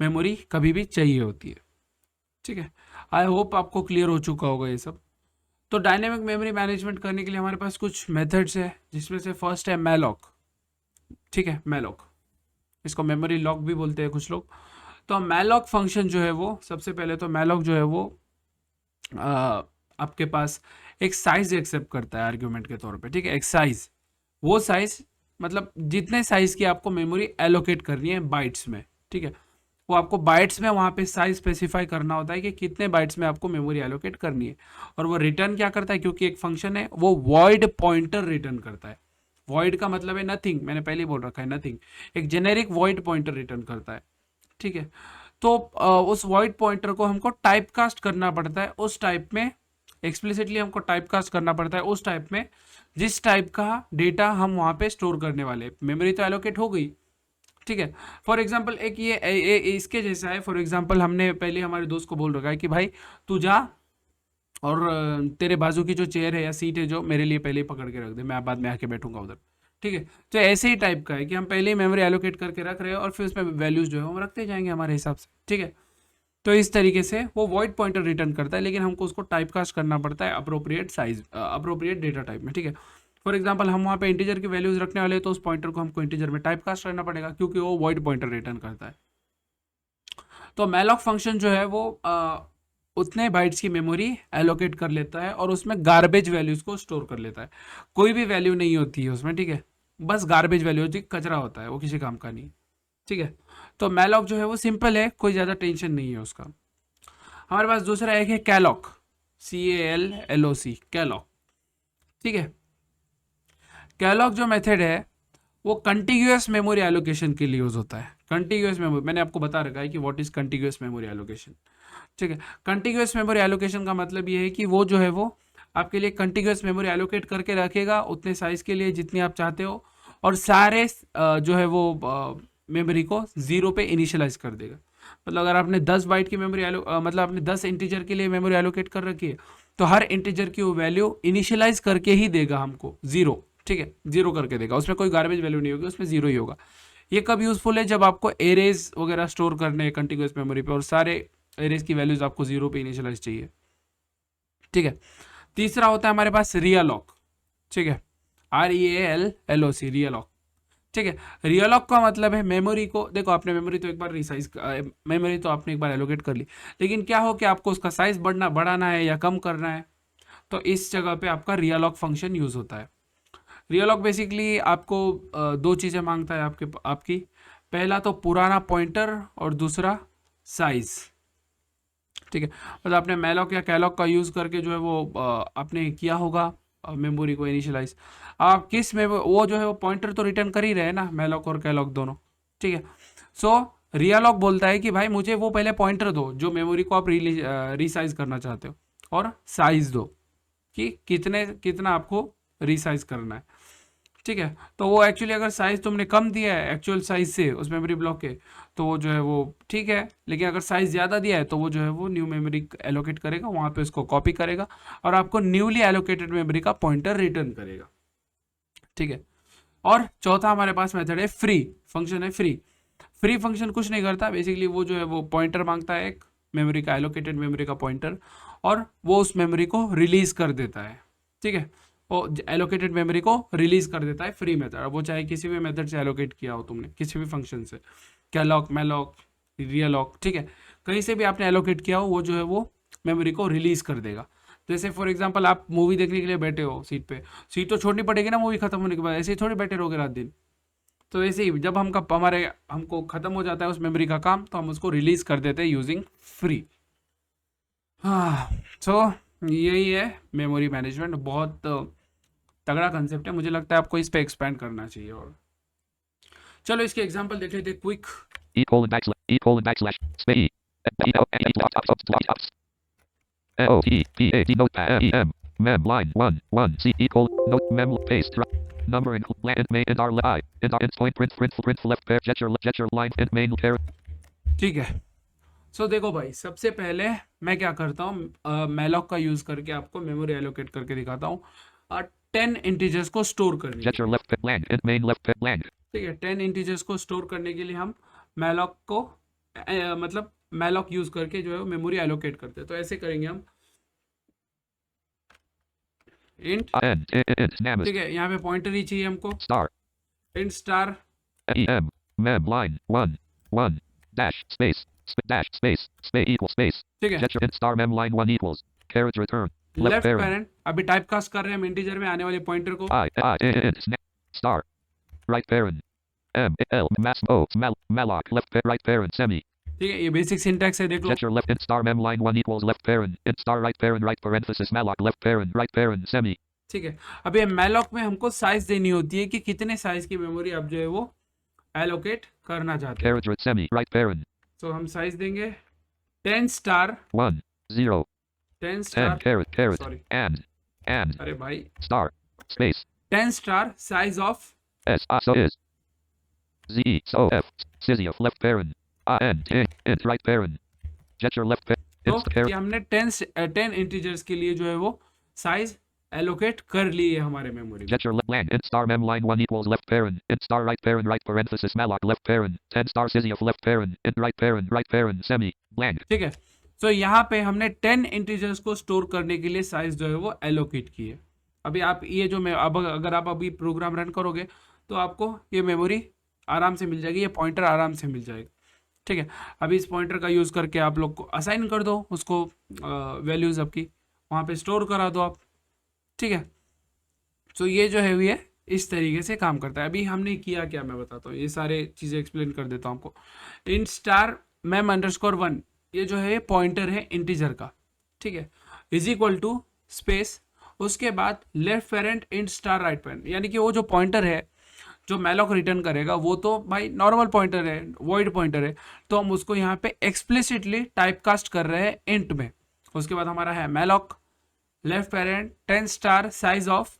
Speaker 2: मेमोरी कभी भी चाहिए होती है, ठीक है। आई होप आपको क्लियर हो चुका होगा ये सब। तो डायनेमिक मेमोरी मैनेजमेंट करने के लिए हमारे पास कुछ मेथड्स है, जिसमें से फर्स्ट है मैलॉक, ठीक है। मैलॉक, इसको मेमोरी लॉक भी बोलते हैं कुछ लोग। तो मैलॉक फंक्शन जो है वो, सबसे पहले तो मैलॉक जो है वो आपके पास एक साइज एक्सेप्ट करता है आर्ग्यूमेंट के तौर पे, ठीक है। एक साइज, वो साइज मतलब जितने साइज की आपको मेमोरी एलोकेट करनी है बाइट्स में, ठीक है, वो आपको बाइट्स में वहाँ पे साइज स्पेसिफाई करना होता है कि कितने बाइट्स में आपको मेमोरी एलोकेट करनी है। और वो रिटर्न क्या करता है, क्योंकि एक फंक्शन है, वो वॉइड पॉइंटर रिटर्न करता है। वॉइड का मतलब है नथिंग, मैंने पहले ही बोल रखा है नथिंग, एक जेनेरिक वॉइड पॉइंटर रिटर्न करता है, ठीक है। तो उस वॉइड पॉइंटर को हमको टाइप कास्ट करना पड़ता है उस टाइप में, एक्सप्लिसिटली हमको टाइप कास्ट करना पड़ता है उस टाइप में जिस टाइप का डेटा हम वहाँ पे स्टोर करने वाले। मेमोरी तो एलोकेट हो गई, ठीक है। फॉर एग्जाम्पल एक ये इसके जैसा है। फॉर एग्जाम्पल हमने पहले हमारे दोस्त को बोल रखा है कि भाई तू जा और तेरे बाजू की जो चेयर है या सीट है जो, मेरे लिए पहले ही पकड़ के रख दे, मैं बाद में आके बैठूंगा उधर, ठीक है। तो ऐसे ही टाइप का है कि हम पहले ही मेमोरी एलोकेट करके रख रहे हैं और फिर उसमें वैल्यूज जो है हम रखते जाएंगे हमारे हिसाब से, ठीक है। तो इस तरीके से वो वॉइड पॉइंटर रिटर्न करता है, लेकिन हमको उसको टाइप कास्ट करना पड़ता है appropriate size, appropriate data type में, ठीक है। फॉर एग्जाम्पल हम वहाँ पे इंटीजर की वैल्यूज रखने वाले हैं, तो उस पॉइंटर को हमको इंटीजर में टाइप कास्ट करना पड़ेगा, क्योंकि वो वॉइड पॉइंटर रिटर्न करता है। तो मैलॉक फंक्शन जो है वो उतने बाइट्स की मेमोरी एलोकेट कर लेता है और उसमें गार्बेज वैल्यूज को स्टोर कर लेता है। कोई भी वैल्यू नहीं होती है उसमें, ठीक है, बस गार्बेज वैल्यू होती है, कचरा होता है, वो किसी काम का नहीं, ठीक है। तो मैलॉक जो है वो सिंपल है, कोई ज़्यादा टेंशन नहीं है उसका। हमारे पास दूसरा एक है कैलॉक, CALLOC, कैलॉक, ठीक है। कैलॉक जो मेथड है वो कंटिन्यूअस मेमोरी एलोकेशन के लिए यूज होता है। कंटिन्यूअस मेमोरी, मैंने आपको बता रखा है कि what is continuous memory allocation, ठीक है। कंटिन्यूअस मेमोरी एलोकेशन का मतलब ये है कि वो जो है वो आपके लिए कंटिन्यूअस मेमोरी एलोकेट करके रखेगा उतने साइज के लिए जितनी आप चाहते हो, और सारे जो है वो मेमोरी को 0 पे इनिशियलाइज कर देगा। मतलब अगर आपने 10 बाइट की मेमोरी मतलब आपने 10 इंटीजर के लिए मेमोरी एलोकेट कर रखी है, तो हर इंटीजर की वो वैल्यू इनिशियलाइज करके ही देगा हमको 0, ठीक है, 0 करके देगा, उसमें कोई गार्बेज वैल्यू नहीं होगी, उसमें 0 ही होगा। ये कब यूजफुल है, जब आपको एरेज वगैरह स्टोर करने हैं कंटिन्यूअस मेमोरी पे और सारे एरेज की वैल्यूज आपको 0 पे इनिशियलाइज चाहिए, ठीक है। तीसरा होता है हमारे पास रियलॉक, ठीक है, REALLOC, रियलॉक, ठीक है। रियलॉक का मतलब है मेमोरी को, देखो आपने मेमोरी तो एक बार रिसाइज, मेमोरी तो आपने एक बार एलोकेट कर ली, लेकिन क्या हो कि आपको उसका साइज बढ़ाना है या कम करना है, तो इस जगह पे आपका रियलॉक फंक्शन यूज होता है। रियलॉक बेसिकली आपको दो चीज़ें मांगता है आपकी, पहला तो पुराना पॉइंटर और दूसरा साइज, ठीक है। मतलब आपने मैलॉक या कैलॉक का यूज़ करके जो है वो आपने किया होगा मेमोरी को इनिशियलाइज। आप किस में वो जो है वो पॉइंटर तो रिटर्न कर ही रहे हैं ना, मैलॉक और कैलॉक दोनों, ठीक है। सो रियलॉक बोलता है कि भाई मुझे वो पहले पॉइंटर दो जो मेमोरी को आप रीसाइज करना चाहते हो, और साइज दो कि कितना आपको रीसाइज करना है। ठीक है, तो वो एक्चुअली अगर साइज तुमने कम दिया है एक्चुअल साइज से उस मेमोरी ब्लॉक के, तो वो जो है वो ठीक है, लेकिन अगर साइज ज़्यादा दिया है तो वो जो है वो न्यू मेमोरी एलोकेट करेगा, वहाँ पे उसको कॉपी करेगा और आपको न्यूली एलोकेटेड मेमोरी का पॉइंटर रिटर्न करेगा। ठीक है, और चौथा हमारे पास मेथड है फ्री फंक्शन है फ्री। फ्री फंक्शन कुछ नहीं करता, बेसिकली वो जो है वो पॉइंटर मांगता है, एक मेमोरी का एलोकेटेड मेमोरी का पॉइंटर, और वो उस मेमोरी को रिलीज कर देता है। ठीक है, वो एलोकेटेड मेमोरी को रिलीज कर देता है फ्री मेथड, वो चाहे किसी भी मेथड से एलोकेट किया हो तुमने, किसी भी फंक्शन से, कैलॉक, मैलॉक, रियलॉक, ठीक है, कहीं से भी आपने एलोकेट किया हो, वो जो है वो मेमोरी को रिलीज कर देगा। जैसे फॉर एग्जांपल आप मूवी देखने के लिए बैठे हो सीट पे, सीट तो छोड़नी पड़ेगी ना मूवी खत्म होने के बाद, ऐसे ही थोड़ी बैठे रहोगे रात दिन। तो ऐसे ही जब हमको खत्म हो जाता है उस मेमोरी का काम, तो हम उसको रिलीज कर देते हैं यूजिंग फ्री। हाँ, सो यही है मेमोरी मैनेजमेंट, बहुत तगड़ा कंसेप्ट है, मुझे लगता है आपको इस पे एक्सपेंड करना चाहिए। और चलो इसके एग्जांपल देख लेते हैं quick.
Speaker 1: space notepad mem line 1 c equal note mem paste number and main and r I and r point print left pair gesture line and main pair।
Speaker 2: ठीक है, सो देखो भाई, सबसे पहले मैं क्या करता हूँ, मैलॉक का यूज करके आपको मेमोरी एलोकेट करके दिखाता हूँ 10 इंटीजर्स को स्टोर करने के
Speaker 1: gesture left blank and main left blank।
Speaker 2: ठीक है, 10 इंटीजर्स को स्टोर करने के लिए हम मैलॉक को मतलब मैलॉक यूज करके जो है मेमोरी एलोकेट करते हैं। तो ऐसे करेंगे हम इंट, ठीक है, यहाँ पे पॉइंटर ही चाहिए हमको,
Speaker 1: star
Speaker 2: int star
Speaker 1: mem line 1 dash space equal space,
Speaker 2: ठीक है,
Speaker 1: gesture and star mem line 1 equals carriage return
Speaker 2: left parent. अभी टाइप कास्ट कर रहे हैं हम इंटीजर में आने वाले पॉइंटर को,
Speaker 1: star right parent l mass o malloc left right parent semi।
Speaker 2: ठीक है, ये बेसिक सिंटैक्स है, देख लो।
Speaker 1: gesture left and star mem line 1 equals left parent and star right parenthesis malloc left parent semi।
Speaker 2: ठीक है, अभी malloc में हमको साइज देनी होती है कि कितने साइज की मेमोरी आप जो है वो एलोकेट करना चाहते हैं।
Speaker 1: carriage semi right parent
Speaker 2: तो हम साइज देंगे 10 star
Speaker 1: 1 0
Speaker 2: 10 star
Speaker 1: carrot
Speaker 2: sorry,
Speaker 1: and
Speaker 2: अरे भाई,
Speaker 1: star space
Speaker 2: 10 star size of
Speaker 1: s so is z so f scissor left parent and right parent gesture left
Speaker 2: तो ये हमने 10 इंटीजर्स के लिए जो है वो साइज एलोकेट कर लिए हमारे मेमोरी में।
Speaker 1: gesture left blank and star mem line 1 equals left parent and star right parenthesis malloc left parent 10 star scissor left parent and right parent semi blank।
Speaker 2: ठीक है, तो यहाँ पे हमने 10 इंटीजर्स को स्टोर करने के लिए साइज जो है वो एलोकेट की है। अभी आप ये जो मैं अब अगर आप अभी प्रोग्राम रन करोगे तो आपको ये मेमोरी आराम से मिल जाएगी, ये पॉइंटर आराम से मिल जाएगा। ठीक है, अभी इस पॉइंटर का यूज़ करके आप लोग को असाइन कर दो उसको वैल्यूज़ आपकी, वहाँ पे स्टोर करा दो आप। ठीक है, तो ये जो है ये इस तरीके से काम करता है। अभी हमने किया क्या मैं बताता हूँ, ये सारे चीज़ें एक्सप्लेन कर देता हूँ आपको। इंट स्टार मैम अंडरस्कोर 1, ये जो है ये पॉइंटर है इंटीजर का, ठीक है, इज इक्वल टू स्पेस, उसके बाद left parent int star right parent, यानी कि वो जो पॉइंटर है जो मैलॉक रिटर्न करेगा वो तो भाई नॉर्मल पॉइंटर है, वॉइड पॉइंटर है, तो हम उसको यहाँ पे एक्सप्लिसिटली टाइप कास्ट कर रहे हैं इंट में। उसके बाद हमारा है malloc left parent 10 star size of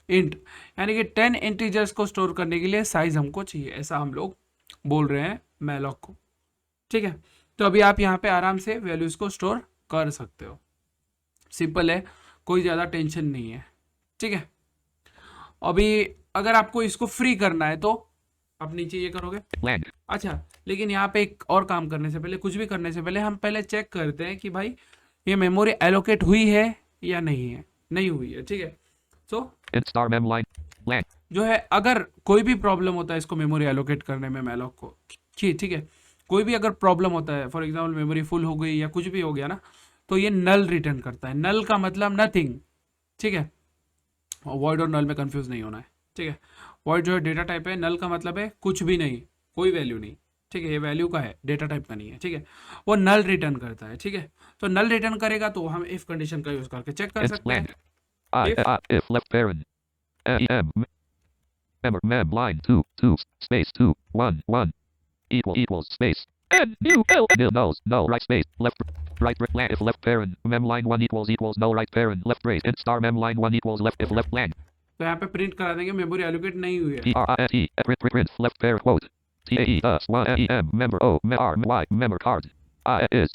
Speaker 2: int, यानी कि 10 इंटीजर्स को स्टोर करने के लिए साइज हमको चाहिए, ऐसा हम लोग बोल रहे हैं मैलॉक को। ठीक है, तो अभी आप यहाँ पे आराम से वैल्यूज को स्टोर कर सकते हो, सिंपल है, कोई ज़्यादा टेंशन नहीं है। ठीक है, अभी अगर आपको इसको फ्री करना है तो आप नीचे ये करोगे। अच्छा, लेकिन यहाँ पे एक और काम करने से पहले, कुछ भी करने से पहले हम पहले चेक करते हैं कि भाई ये मेमोरी एलोकेट हुई है या नहीं है, नहीं हुई है। ठीक है, तो जो है अगर कोई भी प्रॉब्लम होता है इसको मेमोरी एलोकेट करने में मैलॉक को, ठीक है, कोई भी अगर प्रॉब्लम होता है, फॉर एग्जाम्पल मेमोरी फुल हो गई या कुछ भी हो गया ना, तो ये नल रिटर्न करता है। नल का मतलब नथिंग। ठीक है, वॉइड और नल में कंफ्यूज नहीं होना है। ठीक है, वॉइड जो है डेटा टाइप है, नल का मतलब है कुछ भी नहीं, कोई वैल्यू नहीं। ठीक है, ये वैल्यू का है, डेटा टाइप का नहीं है। ठीक है, वो नल रिटर्न करता है। ठीक है, तो नल रिटर्न करेगा तो हम इफ कंडीशन का यूज करके चेक कर सकते हैं।
Speaker 1: if left parent mem line 2 space 2 1 equals space n new l null right space left blank if left parent mem line 1 equals null right parent left brace and star mem line 1 equals left if left blank।
Speaker 2: तो यहाँ पे print करा देंगे memory allocate नहीं हुई है।
Speaker 1: PRINT print left pair quote TAE thus EM member O R Y member card I is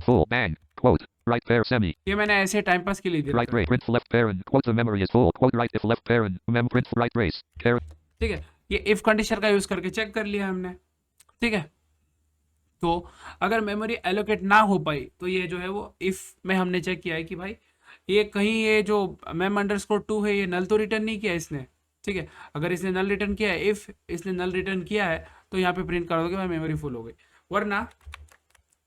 Speaker 1: full bang quote right pair semi
Speaker 2: ये मैंने ऐसे टाइम पास के लिए दिया
Speaker 1: right brace print left parent quote the memory is full quote right if left parent mem print right brace care
Speaker 2: ठीक है, ये if condition का यूज करके चेक कर लिया हमने। ठीक है, तो अगर मेमोरी एलोकेट ना हो पाई तो ये जो है वो इफ में हमने चेक किया है कि भाई ये कहीं ये जो mem_2 है ये नल तो रिटर्न नहीं किया इसने। ठीक है, अगर इसने नल रिटर्न किया है, इफ इसने नल रिटर्न किया है तो यहाँ पे प्रिंट कर दोगे भाई मेमोरी फुल हो गई, वरना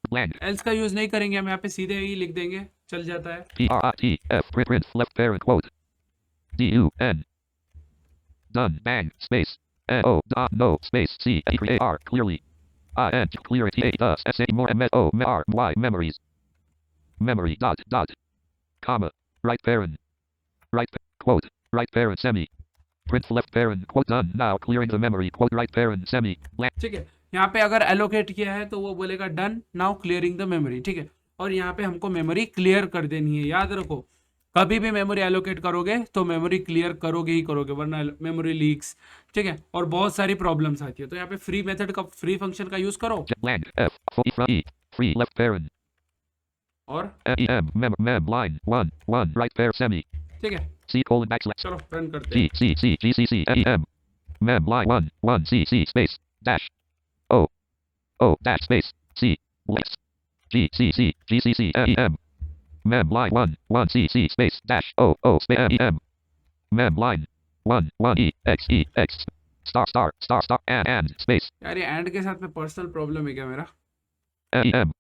Speaker 1: blank
Speaker 2: एल्स का यूज नहीं करेंगे, हम यहाँ पे सीधे ही लिख देंगे, चल जाता है।
Speaker 1: PRITF print left parent quote DUN done bang space NO dot no space CAR clearly IN clarity thus SA more MO R Y memories memory dot comma right parent quote right parent semi print left parent quote done now clearing the memory quote right parent semi blank
Speaker 2: ठीक है, यहाँ पे अगर allocate किया है तो वो बोलेगा done now clearing the memory. ठीक है, और यहाँ पे हमको मेमोरी क्लियर कर देनी है। याद रखो, कभी भी मेमोरी एलोकेट करोगे तो मेमोरी क्लियर करोगे ही करोगे, वरना मेमोरी लीक्स, ठीक है, और बहुत सारी प्रॉब्लम्स आती है। तो यहाँ पे फ्री मेथड का, फ्री फंक्शन का यूज करो
Speaker 1: blank F free left parent
Speaker 2: और
Speaker 1: EM mem line 1 right pair semi
Speaker 2: ठीक है,
Speaker 1: C colon backslash
Speaker 2: चलो रन करते हैं।
Speaker 1: GCC EM mem line 1 CC space dash O dash space C less GCC EM mem line 1 CC space dash O space EM mem line 1 EX star and space
Speaker 2: यार ये and के साथ में personal problem है क्या मेरा?
Speaker 1: EM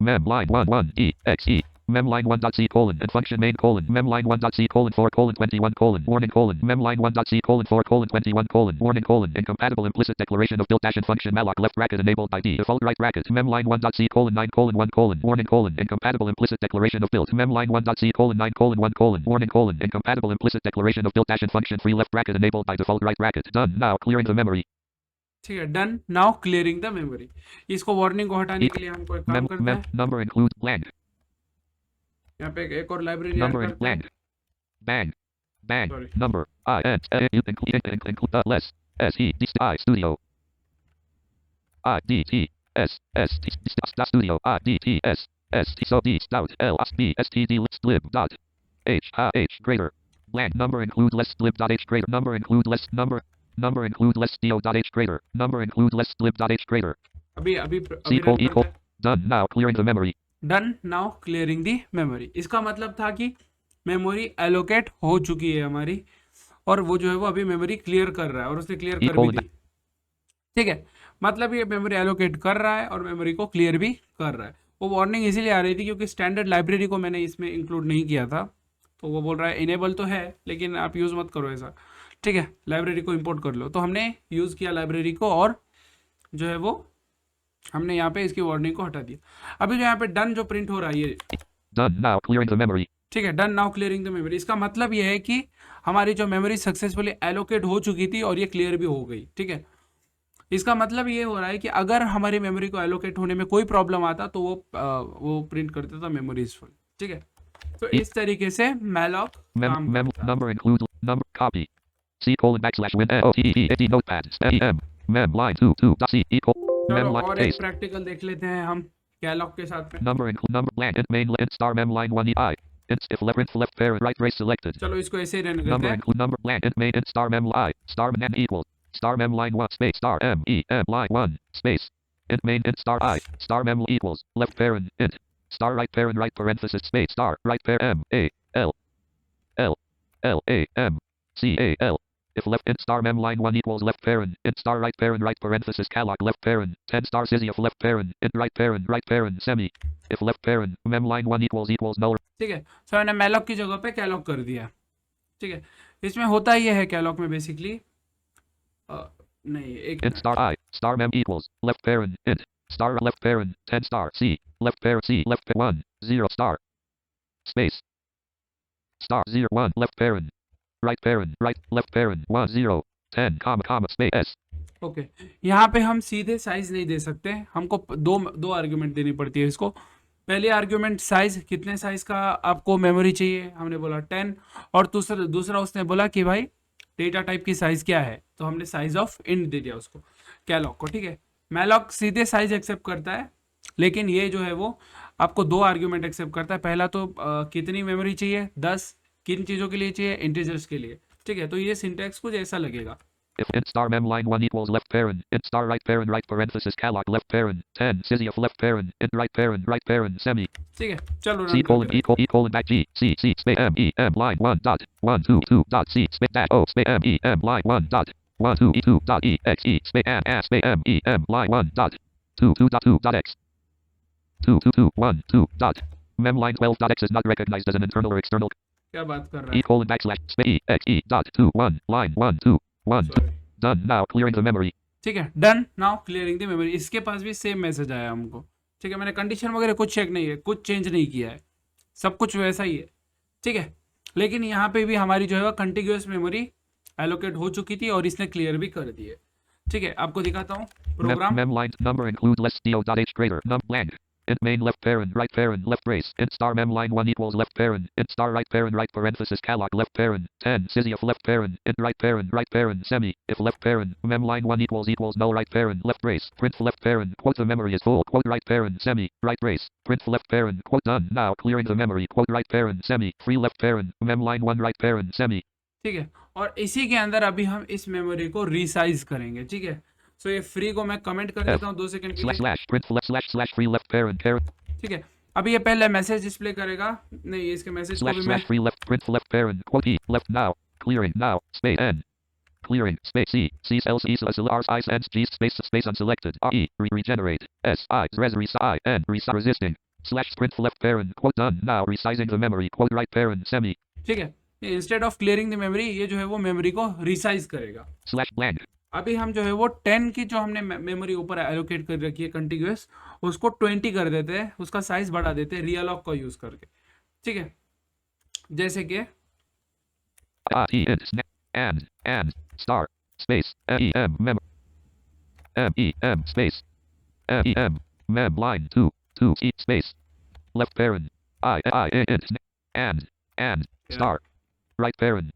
Speaker 1: mem line 1 EXE mem line 1 dot C colon and function main colon mem line 1 dot C colon 4 colon 21 colon warning colon mem line 1 dot C colon 4 colon 21 colon warning colon incompatible implicit declaration of built dash and function malloc left bracket enabled by D default right bracket mem line 1 dot C colon 9 colon 1 colon warning colon incompatible implicit declaration of built mem line 1 dot C colon 9 colon 1 colon warning colon incompatible implicit declaration of built dash and function free left bracket enabled by default right bracket done now clearing the memory
Speaker 2: ठीक है, done now clearing the memory. इसको warning को हटाने के लिए हमको एक काम करना है,
Speaker 1: number includes blank
Speaker 2: यहाँ पे एक और लाइब्रेरी ऐड
Speaker 1: number
Speaker 2: करते हैं।
Speaker 1: blank bang
Speaker 2: Sorry.
Speaker 1: number include less SEDI studio IDTS studio IDTS STD stout LSB STD lib dot H greater blank number include less lib dot H greater number include less number include less do dot H greater number include less lib dot H greater
Speaker 2: अभी
Speaker 1: equal done now clearing the memory
Speaker 2: done now clearing the memory. इसका मतलब था कि memory allocate हो चुकी है हमारी, और वो जो है वो अभी मेमोरी क्लियर कर रहा है, और उसने क्लियर कर भी दी। ठीक है, मतलब ये मेमोरी एलोकेट कर रहा है और मेमोरी को क्लियर भी कर रहा है। वो वार्निंग इसीलिए आ रही थी क्योंकि स्टैंडर्ड लाइब्रेरी को मैंने इसमें इंक्लूड नहीं किया था, तो वो बोल रहा है इनेबल तो है लेकिन आप यूज़ मत करो ऐसा। ठीक है, लाइब्रेरी को इंपोर्ट कर लो। तो हमने यूज़ किया लाइब्रेरी को, और जो है वो हमने यहाँ पे इसकी वार्निंग को हटा दिया। अभी जो यहाँ पे डन जो प्रिंट हो रहा है ये
Speaker 1: done now clearing the memory
Speaker 2: ठीक है, done now clearing the memory. इसका मतलब ये है कि हमारी जो मेमोरी सक्सेसफुली एलोकेट हो चुकी थी और ये क्लियर भी हो गई। ठीक है, इसका मतलब ये हो रहा है कि अगर हमारी मेमोरी को एलोकेट होने में कोई प्रॉब्लम आता तो वो प्रिंट कर देता मेमोरी इज फुल। ठीक है, तो इस तरीके से malloc
Speaker 1: number include number copy C colon backslash win OTE notepad mem line 2 dot C equal mem line
Speaker 2: और एक
Speaker 1: paste
Speaker 2: प्रैक्टिकल देख लेते हैं हम कैलॉग के साथ में।
Speaker 1: number include number blank int main int star mem line 1 EI int if left parent right brace selected
Speaker 2: चलो इसको ऐसे ही रन करते
Speaker 1: number
Speaker 2: हैं।
Speaker 1: include number blank int main int star mem I star mem equals star mem line 1 space star mem line 1 space int main int star I star mem equals left parent int star right parent right parenthesis space star right parent M C A L if left int star mem line 1 equals left parent int star right parenthesis calloc left parent 10 star sys of left parent int right parent semi if left parent mem line 1 equals null।
Speaker 2: ठीक है, सो मैंने malloc की जगह पे Kellogg कर दिया। ठीक है, इसमें होता ये है कैलॉग में बेसिकली नहीं एक
Speaker 1: int star I star mem equals left parent int star left parent 10 star C left parent 1 0 star space star 0 1 left parent right left parent 1 0 10 comma space S।
Speaker 2: Okay, यहाँ पे हम सीधे साइज नहीं दे सकते, हमको दो आर्ग्यूमेंट देनी पड़ती है इसको। पहले आर्ग्यूमेंट साइज, कितने साइज का आपको मेमोरी चाहिए, हमने बोला 10, और दूसरा उसने बोला कि भाई डेटा टाइप की साइज क्या है, तो हमने साइज ऑफ इंट दे दिया उसको कैलॉग को, ठीक है। मैलॉग सीधे साइज एक्सेप्ट करता है, लेकिन ये जो है वो आपको दो आर्ग्यूमेंट एक्सेप्ट करता है। पहला तो कितनी मेमोरी चाहिए, 10, किन चीज़ों के लिए चाहिए, इंटीजर्स के लिए, ठीक है। तो ये सिंटैक्स कुछ ऐसा लगेगा।
Speaker 1: If int star mem line 1 equals left parent, int star right parenthesis calloc left parent, 10 sysiof left parent, int right parent semi,
Speaker 2: ठीक है, चलो
Speaker 1: c
Speaker 2: रन
Speaker 1: colon
Speaker 2: करके
Speaker 1: e colon back g c c space m e m line 1 dot 1 2 2 dot c space dash o space m e m line 1 dot 1 2 e 2 dot e x e space and space m e m line 1 dot 2 2 dot 2 dot x 2 2 2 1 2 dot mem line 12 dot x is not recognized as an internal or external.
Speaker 2: क्या बात कर रहा
Speaker 1: E
Speaker 2: है,
Speaker 1: colon backslash space e x e dot 2 1 line 1 2 1
Speaker 2: sorry.
Speaker 1: done now clearing the memory.
Speaker 2: ठीक है, done now clearing the memory. इसके पास भी same message आया हमको, ठीक है। मैंने कंडीशन वगैरह कुछ चेक नहीं है, कुछ चेंज नहीं किया है, सब कुछ वैसा ही है, ठीक है। लेकिन यहाँ पे भी हमारी जो है कंटिन्यूअस मेमोरी एलोकेट हो चुकी थी और इसने क्लियर भी कर दी है, ठीक है। आपको दिखाता हूँ programme.
Speaker 1: Mem line number include less do dot h greater num blank. Int main left parent left brace. Int star mem line 1 equals left parent. Int star right parenthesis calloc left parent. 10 sysiof left parent. Int right parent semi. If left parent mem line 1 equals null right parent left brace. Print left parent quote the memory is full quote right parent semi right brace. Print left parent quote done now clearing the memory quote right parent semi free left parent mem line 1 right parent semi.
Speaker 2: ठीक है, और इसी के अंदर अभी हम इस memory को रिसाइज करेंगे, ठीक है। सो ये फ्री को मैं कमेंट कर देता हूँ 2 सेकंड के लिए,
Speaker 1: Slash print slash free left parent
Speaker 2: ठीक है। अभी ये पहले मैसेज डिस्प्ले करेगा, नहीं इसके मैसेज को भी मैं
Speaker 1: slash free left print left parent quote e left now clearing now space n clearing space c cells e cells r i and g space unselected r e regenerate s I res I n resisting slash print left parent quote done now resizing the memory quote right parent semi
Speaker 2: ठीक है। Instead of clearing the memory, ये जो है वो memory को resize करेगा।
Speaker 1: slash blank
Speaker 2: अभी हम जो है वो 10 की जो हमने मेमोरी ऊपर एलोकेट कर रखी है कंटिन्यूअस, उसको 20 कर देते हैं, उसका साइज बढ़ा देते हैं रियलॉग का यूज करके, ठीक है। जैसे कि
Speaker 1: e and star space mem space mem line 2 e space left parent I and star right parent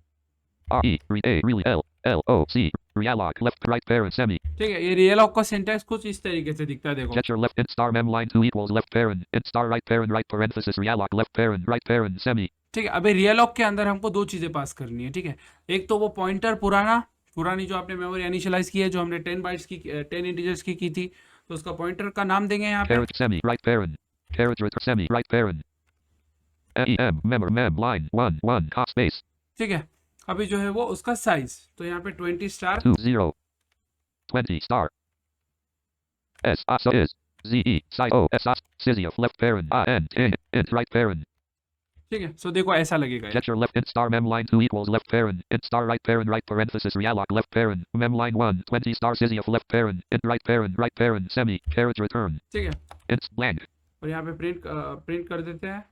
Speaker 1: r e really l o c realloc left right parent semi
Speaker 2: ठीक है, ये रियलॉग का सिंटैक्स कुछ इस तरीके से दिखता है, देखो।
Speaker 1: get your left int star mem line 2 equals left parent int star right parenthesis realloc left parent semi
Speaker 2: ठीक है, अभी रियलॉग के अंदर हमको दो चीजें पास करनी है, ठीक है। एक तो वो पॉइंटर पुरानी जो आपने मेमोरी इनिशियलाइज की है, जो हमने 10 बाइट्स की 10 इंटीजर्स की थी, तो उसका पॉइंटर का नाम देंगे यहाँ पे,
Speaker 1: parent semi right parent carriage semi right parent mem line 1 cop space
Speaker 2: ठीक है। अभी जो है वो उसका साइज, तो यहाँ पे 20 star
Speaker 1: 20 star s so is z e size o s sysiof left parent I n int right parent
Speaker 2: ठीक है। सो देखो ऐसा लगेगा ये।
Speaker 1: get your left int star mem line 2 equals left parent int star right parenthesis realloc left parent mem line 1 20 star sysiof left parent int right parent semi carriage return
Speaker 2: ठीक है,
Speaker 1: int blank
Speaker 2: और यहाँ पे print कर देते हैं।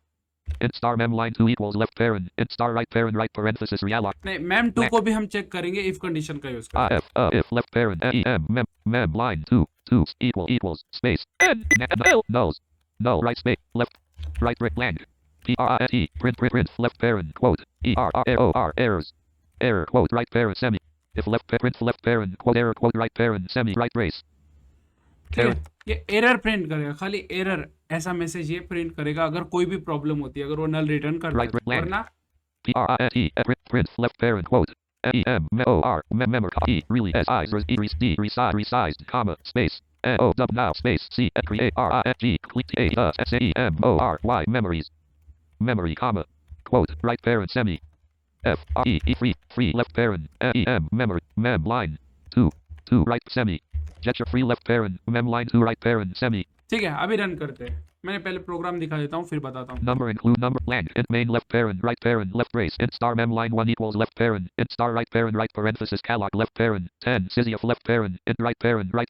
Speaker 1: int star mem line 2 equals left parent int star right parenthesis realloc
Speaker 2: नहीं, ma'am 2 को भी हम चेक करेंगे इफ कंडीशन का यूज कर।
Speaker 1: if left parent mem line 2 equals space n null right space left right blank print left parent quote errors error quote right parent semi if print left parent quote error quote right parent semi right brace
Speaker 2: ठीक है, ये error print करेगा, खाली error ऐसा message ये print करेगा अगर कोई भी प्रॉब्लम होती है, अगर वो नल रिटर्न करता है, वरना
Speaker 1: print left parent quote member e really s I resized comma space o w now space c create r I f g click a s a m o r y memory comma quote right parent semi f r e free left parent memory mem line 2 right semi get your free left parent mem line 2 right parent semi
Speaker 2: ठीक है। अभी run करते हैं, मैंने पहले programme दिखा देता हूँ फिर बताता हूँ।
Speaker 1: number include number blank int main left parent left brace int star mem line 1 equals left parent int star right parenthesis calloc left parent 10 sysiof left parent int right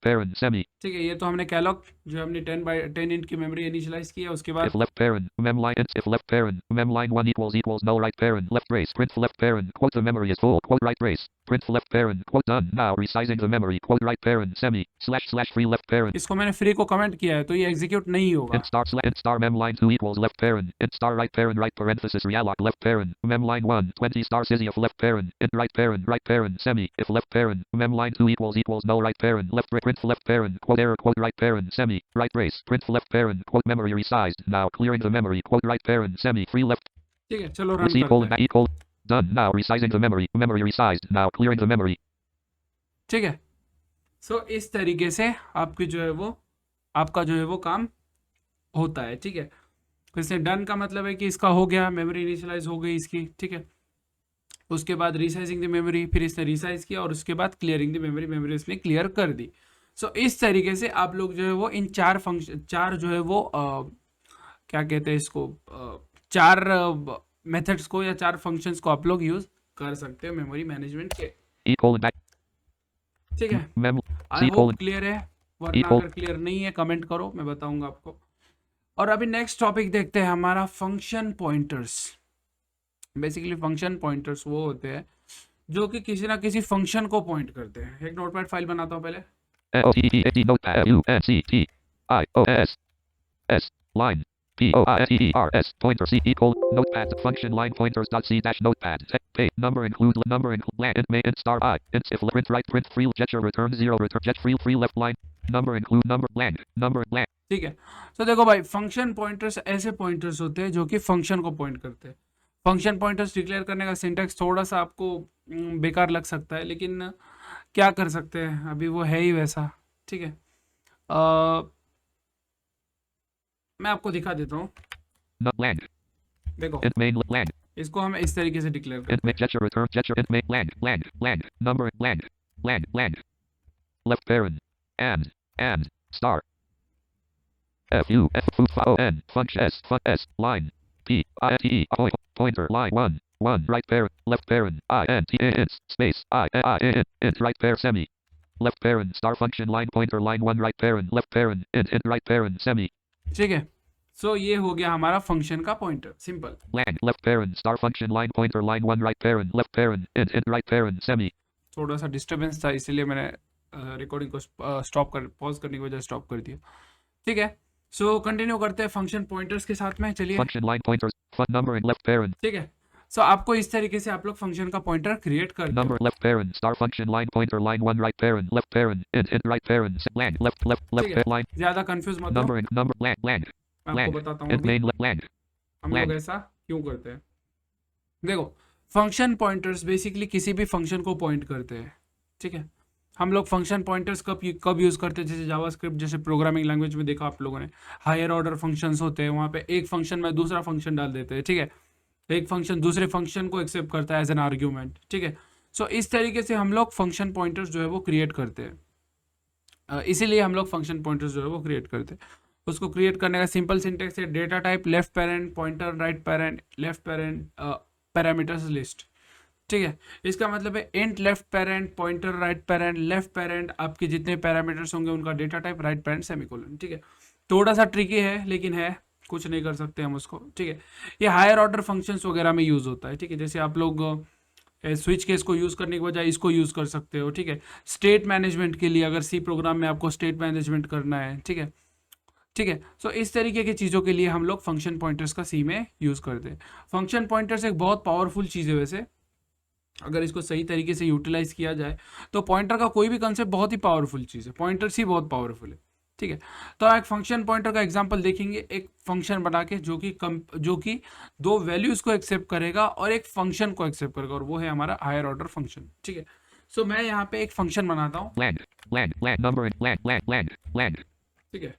Speaker 1: parent semi
Speaker 2: ठीक है, ये तो हमने Kellogg जो हमने 10 int की memory initialise की है, उसके बाद
Speaker 1: if left parent mem line int if left parent mem line 1 equals null right parent left brace print left parent quote the memory is full quote right brace print left parent quote done now resizing the memory quote right parent semi slash free left parent
Speaker 2: इसको मैंने free को comment किया है, तो ये execute नहीं होगा।
Speaker 1: int star int star mem line 2 equals left parent int star right parenthesis realloc left parent mem line 1 20 star sysief left parent int right parent semi if left parent mem line 2 equals null right parent print left parent quote error quote right parent semi right brace print left parent quote memory resized now clearing the memory quote right parent semi free left
Speaker 2: ठीक है, चलो run
Speaker 1: equal
Speaker 2: करते हैं.
Speaker 1: equal done now resizing the memory resized now clearing the memory.
Speaker 2: ठीक है. सो इस तरीके से आपकी जो है वो आपका जो है वो काम होता है. ठीक है, इससे डन का मतलब है कि इसका हो गया, मेमोरी इनिशियलाइज हो गई इसकी. ठीक है, उसके बाद रिसाइजिंग द मेमोरी, फिर इसने रिसाइज किया और उसके बाद क्लियरिंग द मेमोरी इसने क्लियर कर दी. सो इस तरीके से आप लोग जो है वो इन चार जो है वो क्या कहते हैं इसको, चार मेथड्स को या चार फंक्शंस को आप लोग यूज कर सकते हो मेमोरी मैनेजमेंट के. ठीक है, आई होप क्लियर है, वरना अगर क्लियर नहीं है कमेंट करो, मैं बताऊंगा आपको. और अभी नेक्स्ट टॉपिक देखते हैं हमारा function pointers. Basically function pointers वो होते हैं जो कि किसी ना किसी फंक्शन को पॉइंट करते हैं. एक नोटपैड फाइल बनाता हूँ पहले.
Speaker 1: line POINTERS pointer C equal notepad function line pointers dot C dash notepad pay number include land int may int star I int if print free gesture return 0 return jet free left line number include number land.
Speaker 2: ठीक है, तो देखो भाई, function pointers ऐसे pointers होते हैं जो कि फंक्शन को पॉइंट करते हैं. फंक्शन पॉइंटर्स डिक्लेयर करने का सिंटैक्स थोड़ा सा आपको बेकार लग सकता है, लेकिन क्या कर सकते हैं, अभी वो है ही वैसा. ठीक है, मैं आपको दिखा देता हूँ. देखो, इसको हम इस तरीके से डिक्लेयर करते
Speaker 1: हैं. land left parent and star fun function s line pointer line 1 right parent left parent int space int right parent semi left parent star function line pointer line 1 right parent left parent int right parent semi.
Speaker 2: ठीक है, सो ये हो गया हमारा function का pointer. Simple.
Speaker 1: land left parent star function line pointer line 1 right parent left parent int right parent semi.
Speaker 2: थोड़ा सा disturbance था, इसलिए मैंने रिकॉर्डिंग को पॉज करने की वजह स्टॉप कर दिया. ठीक है, सो कंटिन्यू करते हैं फंक्शन पॉइंटर्स के साथ में. चलिए,
Speaker 1: function line pointers fun number and left parent.
Speaker 2: ठीक है, सो आपको इस तरीके से आप लोग फंक्शन का पॉइंटर क्रिएट कर
Speaker 1: number left parent star function line pointer line 1 right parent left parent int right parent land left line.
Speaker 2: ज्यादा कंफ्यूज मत
Speaker 1: number land
Speaker 2: मैं आपको बताता हूँ
Speaker 1: main land.
Speaker 2: हम लोग ऐसा क्यों करते हैं. देखो, फंक्शन पॉइंटर्स बेसिकली किसी भी फंक्शन को पॉइंट करते हैं. ठीक है, हम लोग फंक्शन पॉइंटर्स कब यूज़ करते हैं, जैसे जावास्क्रिप्ट जैसे प्रोग्रामिंग लैंग्वेज में देखा आप लोगों ने, हायर ऑर्डर फंक्शंस होते हैं, वहाँ पे एक फंक्शन में दूसरा फंक्शन डाल देते हैं. ठीक है, एक फंक्शन दूसरे फंक्शन को एक्सेप्ट करता है एज एन आर्ग्यूमेंट. ठीक है, सो इस तरीके से हम लोग फंक्शन पॉइंटर्स जो है वो क्रिएट करते हैं. इसीलिए हम लोग फंक्शन पॉइंटर्स जो है वो क्रिएट करते हैं. उसको क्रिएट करने का सिंपल सिंटेक्स है data type left parent pointer right parent left parent parameters list. ठीक है, इसका मतलब है int left parent pointer right parent left parent, आपके जितने पैरामीटर्स होंगे उनका data type right parent semicolon. ठीक है, थोड़ा सा ट्रिकी है लेकिन है, कुछ नहीं कर सकते हम उसको. ठीक है, ये हायर ऑर्डर फंक्शंस वगैरह में यूज़ होता है. ठीक है, जैसे आप लोग स्विच केस को यूज़ करने के बजाय इसको यूज़ कर सकते हो. ठीक है, स्टेट मैनेजमेंट के लिए अगर सी प्रोग्राम में आपको स्टेट मैनेजमेंट करना है. ठीक है, ठीक है, सो इस तरीके की चीज़ों के लिए हम लोग फंक्शन पॉइंटर्स का सी में यूज़ करते हैं. फंक्शन पॉइंटर्स एक बहुत पावरफुल चीज़ है वैसे, अगर इसको सही तरीके से यूटिलाइज किया जाए तो पॉइंटर का कोई भी कंसेप्ट बहुत ही पावरफुल चीज़ है. पॉइंटर्स ही बहुत पावरफुल है. ठीक है, तो एक फंक्शन पॉइंटर का एग्जांपल देखेंगे, एक फंक्शन बना के जो कि दो वैल्यूज़ को एक्सेप्ट करेगा और एक फंक्शन को एक्सेप्ट करेगा, और वो है हमारा हायर ऑर्डर फंक्शन. ठीक है, सो मैं यहाँ पे एक फंक्शन बनाता हूँ.
Speaker 1: land number land.
Speaker 2: ठीक है,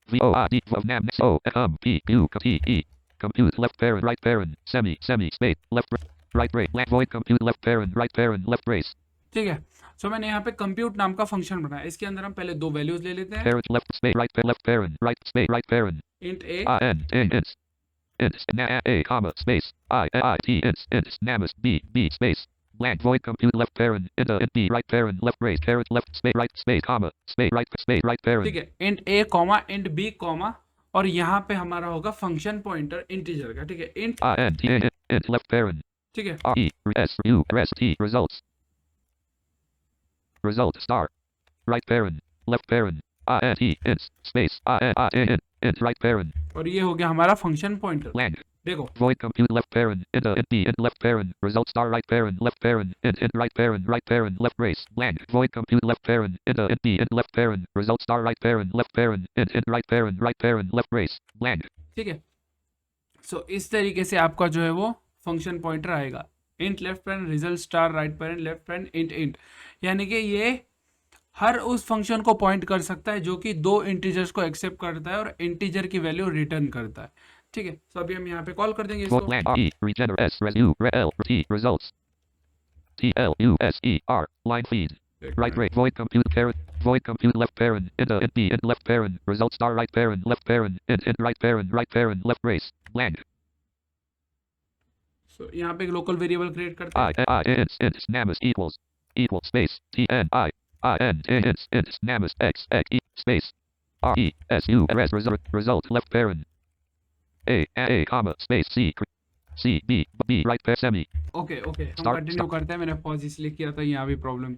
Speaker 1: void of nam o p u t e compute left parent right parent semi space left right brace void compute left parent left brace.
Speaker 2: ठीक है, सो मैंने यहाँ पे compute नाम का फंक्शन बनाया. इसके अंदर हम पहले दो वैल्यूज ले लेते हैं.
Speaker 1: parent left space left parent right space right parent
Speaker 2: int a
Speaker 1: int a comma space I t int namus b space land void compute left parent int b right parent left brace parent left space right space comma space right parent.
Speaker 2: ठीक है, int a comma int b comma, और यहाँ पे हमारा होगा function pointer integer का. ठीक है,
Speaker 1: int left parent.
Speaker 2: ठीक है,
Speaker 1: results star right parent left parent int space int right parent
Speaker 2: और ये हो गया हमारा फंक्शन पॉइंटर।
Speaker 1: land
Speaker 2: देखो
Speaker 1: void compute left parent int b int left parent result star right parent int right parent left brace land void compute left parent int b int left parent result star right parent int right parent left brace land
Speaker 2: ठीक है। सो इस तरीके से आपका जो है वो function pointer आएगा। Int left parent result star right parent left parent int यानी कि ये हर उस फंक्शन को पॉइंट कर सकता है जो कि दो इंटीजर्स को एक्सेप्ट करता है और इंटीजर की वैल्यू रिटर्न करता है। ठीक है, तो अभी हम यहाँ पे कॉल कर देंगे इसको।
Speaker 1: land e regener s resu rel t results tluser line feed right rate void compute left parent int b int left parent result star right parent int right parent left brace land
Speaker 2: So, यहाँ पे एक local variable create करते हैं।
Speaker 1: int namus equals space tni int namus x space resu result left parent a comma space c b right parent semi
Speaker 2: okay हम
Speaker 1: Start-
Speaker 2: continue करते हैं। मैंने pause इसलिए किया था, यहाँ भी प्रॉब्लम।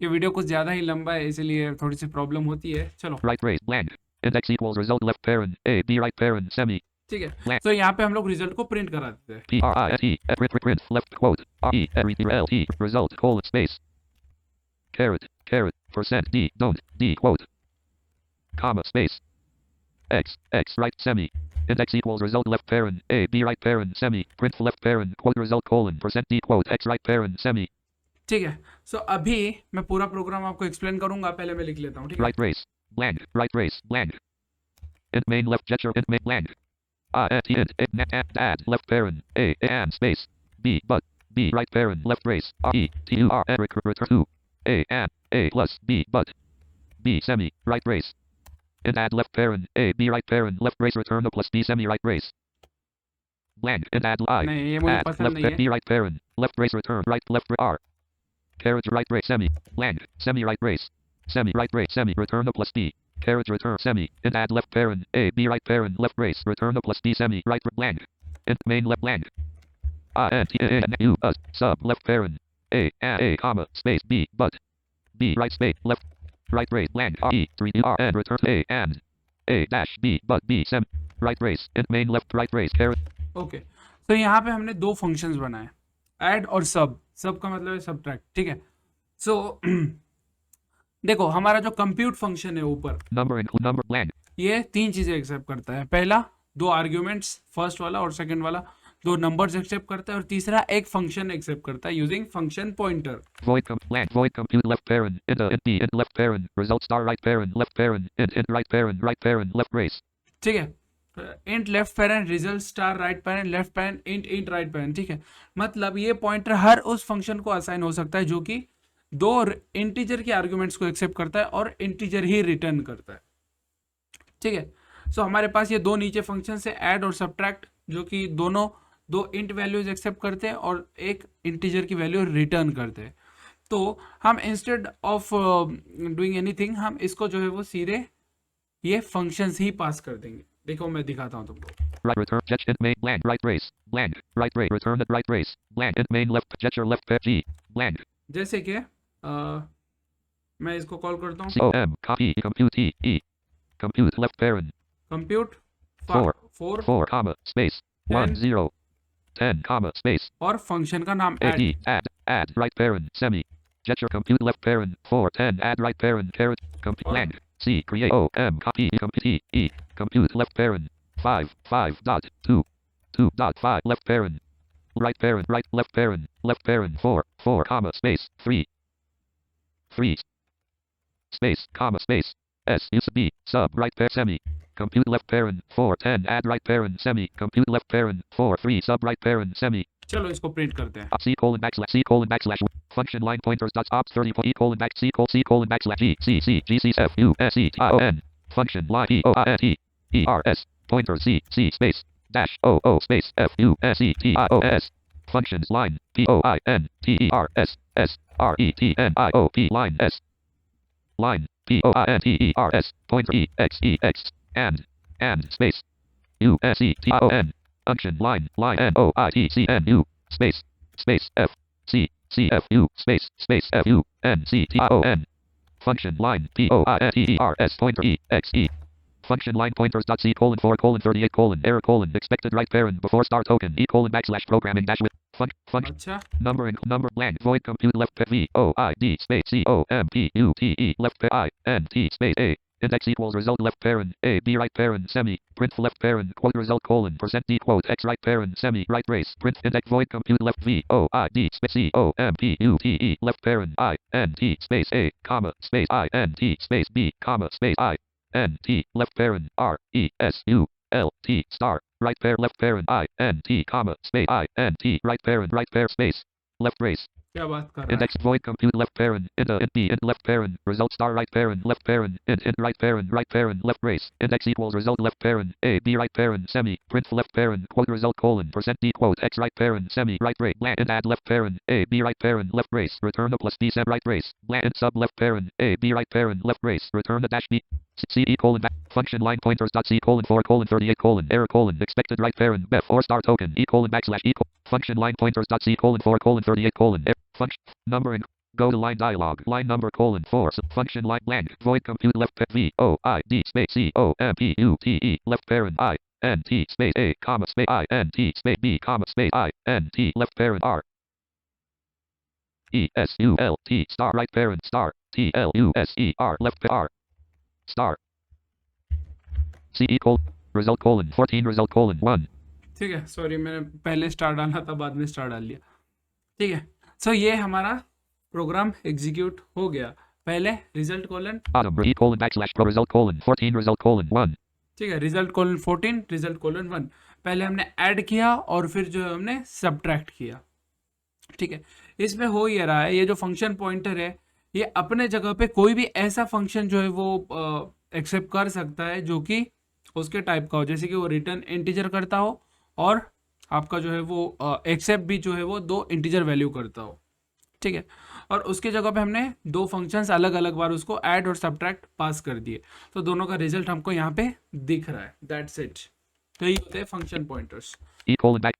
Speaker 2: ये वीडियो कुछ ज़्यादा ही लंबा है इसलिए थोड़ी सी प्रॉब्लम होती है। चलो
Speaker 1: right brace land index equals result left parent a b right parent semi
Speaker 2: ठीक है, तो यहाँ पे हम लोग रिजल्ट को प्रिंट करा देते हैं।
Speaker 1: print left quote lt result colon space caret percent d don't d quote comma space x right semi index equals result left parent a b right parent semi print left parent quote result colon percent d quote x right parent semi
Speaker 2: ठीक है, सो अभी मैं पूरा programme आपको explain करूंगा, पहले मैं लिख लेता हूँ। ठीक है,
Speaker 1: right brace land int main left gesture int main land int add left parent a and space b but b right parent left brace return to a and a plus b but b semi right brace int add left parent a b right parent left brace return to plus b semi right brace land int add I
Speaker 2: नहीं ये मुझे
Speaker 1: add
Speaker 2: पसंद
Speaker 1: left
Speaker 2: नहीं है।
Speaker 1: b right parent left brace return left r carriage right brace semi land semi right brace semi return to plus b carriage return semi int add left parent a b right parent left brace return to plus b semi right land int main left land int u sub left parent a comma space b but b right space left right brace land e 3 r and return a and a dash b but b semi right brace int main left right brace carriage
Speaker 2: okay, तो यहाँ पे हमने दो functions बनाए, add और सब का मतलब है सब्ट्रैक्ट। ठीक है, सो देखो हमारा जो कंप्यूट फंक्शन है ऊपर,
Speaker 1: number land
Speaker 2: ये तीन चीजें एक्सेप्ट करता है। पहला दो आर्ग्यूमेंट्स, फर्स्ट वाला और सेकंड वाला, दो नंबर्स एक्सेप्ट करता है, और तीसरा एक फंक्शन एक्सेप्ट करता है using function pointer.
Speaker 1: void compute left parent int b int left parent result star right parent int right parent left brace
Speaker 2: ठीक है, int left parent result star right parent left parent int right parent. ठीक है, मतलब ये pointer हर उस function को assign हो सकता है जो कि दो इंटीजर के आर्गुमेंट्स को एक्सेप्ट करता है और इंटीजर ही रिटर्न करता है। ठीक है, सो हमारे पास ये दो नीचे फंक्शन है, ऐड और सब्ट्रैक्ट, जो कि दोनों दो इंट वैल्यूज एक्सेप्ट करते हैं और एक इंटीजर की वैल्यू रिटर्न करते हैं। तो हम इंस्टेड ऑफ डूइंग एनीथिंग हम इसको जो है वो सीधे ये फंक्शंस ही पास कर देंगे। देखो मैं दिखाता हूँ तुमको।
Speaker 1: right return jet int main land right brace land right brace return at right brace land int main left gesture left pair g land
Speaker 2: जैसे कि मैं इसको कॉल करता हूँ
Speaker 1: com copy compute e compute left parent
Speaker 2: compute
Speaker 1: Four. 4 comma space 1 0 10 comma space
Speaker 2: और function का नाम
Speaker 1: ad add right parent semi gesture compute left parent 4 10 add right parent caret compute land c create copy compute e compute left parent 5 dot 2 dot 5 left parent right left parent 4 comma space 3 space comma space s is b sub right pair semi compute left parent 4 10 add right parent semi compute left parent 4 3 sub right parent semi
Speaker 2: चलो इसको print करते हैं।
Speaker 1: C colon backslash function line pointers dots ops 30 e colon backslash g c f u s e t i o n function line e o i n e r s pointer c space dash o space f u s e t i o s functions line p o i n t e r s s r e t n i o p line s line p o i n t e r s pointer e x and space u s e t i o n function line n o i t c n u space f c f u space f u n c t i o n Function line pointers pointer exe. Function line pointers dot c colon 4 colon 38 colon error colon expected right parent before star token e colon backslash programming dash with function
Speaker 2: अच्छा
Speaker 1: numbering number blank void compute left v o I d space c o m p u t e left I n t space a index equals result left parent a b right parent semi print left parent quote result colon percent d quote x right parent semi right brace print index void compute left v o I d space c o m p u t e left parent I n t space a comma space I n t space b comma space I n t left parent r e s u l t star right pair left parent I n t comma space I n t right pair space left brace
Speaker 2: क्या बात कर रहा
Speaker 1: index void compute left parent int b int left parent result star right parent int right parent left brace index equals result left parent a b right parent semi print left parent quote result colon percent d quote x right parent semi right brace blank int add left parent a b right parent left brace return a plus b sub right brace blank int sub left parent a b right parent left brace return a dash b c e colon back function line pointers dot c colon 4 colon 38 colon error colon expected right parent bef 4 star token e colon backslash e function line pointers dot c colon 4 colon 38 colon function numbering go to line dialog line number colon 4 function line blank void compute left v o I d space c o m p u t e left parent I n t space a comma space I n t space b comma space I n t left parent r e s u l t star right parent star t l u s e r left r star c equal result colon 14 result colon 1
Speaker 2: ठीक है sorry मैंने पहले star डाला था बाद में star डाल लिया ठीक है सो ये हमारा प्रोग्राम एग्जीक्यूट हो गया पहले result colon
Speaker 1: e colon backslash pro result colon 14 result colon 1
Speaker 2: ठीक है रिजल्ट कोलन 14 रिजल्ट कोलन 1 पहले हमने ऐड किया और फिर जो है हमने सब्ट्रैक्ट किया ठीक है इसमें हो ये रहा है ये जो फंक्शन पॉइंटर है ये अपने जगह पे कोई भी ऐसा फंक्शन जो है वो एक्सेप्ट कर सकता है जो कि उसके टाइप का हो जैसे कि वो रिटर्न इंटीजर करता हो और आपका जो है वो एक्सेप्ट भी जो है वो 2 इंटीजर वैल्यू करता हो ठीक है और उसके जगह पे हमने 2 फंक्शंस अलग अलग बार उसको ऐड और सब्ट्रैक्ट पास कर दिए तो दोनों का रिजल्ट हमको यहाँ पे दिख रहा है दैट्स इट तो ये होते हैं function pointers
Speaker 1: e colon back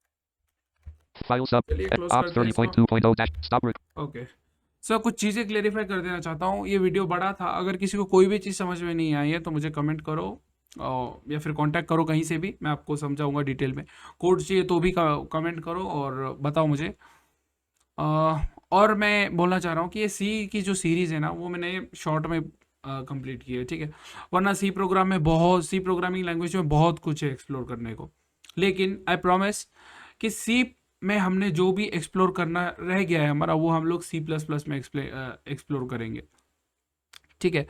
Speaker 1: file sub ops 30.2.0 dash stop
Speaker 2: okay so कुछ चीज़ें क्लेरिफाई कर देना चाहता हूँ ये वीडियो बड़ा था अगर किसी को कोई भी चीज़ समझ में नहीं आई है तो मुझे कमेंट करो या फिर कांटेक्ट करो कहीं से भी मैं आपको समझाऊंगा डिटेल में कोड चाहिए तो भी कमेंट करो और बताओ मुझे और मैं बोलना चाह रहा हूँ कि ये सी की जो सीरीज़ है ना वो मैंने शॉर्ट में कंप्लीट की है ठीक है वरना सी प्रोग्रामिंग लैंग्वेज में बहुत कुछ है एक्सप्लोर करने को लेकिन आई प्रॉमिस कि सी में हमने जो भी एक्सप्लोर करना रह गया है हमारा वो हम लोग C++ में एक्सप्लोर करेंगे ठीक है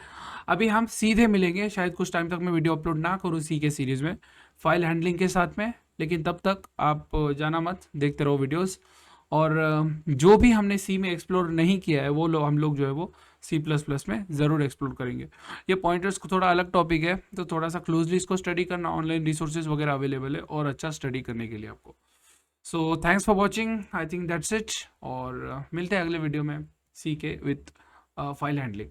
Speaker 2: अभी हम सीधे मिलेंगे शायद कुछ टाइम तक मैं वीडियो अपलोड ना करूँ सी के सीरीज़ में फाइल हैंडलिंग के साथ में लेकिन तब तक आप जाना मत देखते रहो वीडियोस और जो भी हमने सी में एक्सप्लोर नहीं किया है वो हम लोग जो है वो C++ में ज़रूर एक्सप्लोर करेंगे ये पॉइंटर्स को थोड़ा अलग टॉपिक है तो थोड़ा सा क्लोजली इसको स्टडी करना ऑनलाइन रिसोर्सेज वगैरह अवेलेबल है और अच्छा स्टडी करने के लिए आपको so thanks for watching I think that's it और मिलते हैं अगले वीडियो में सी के विथ फाइल हैंडलिंग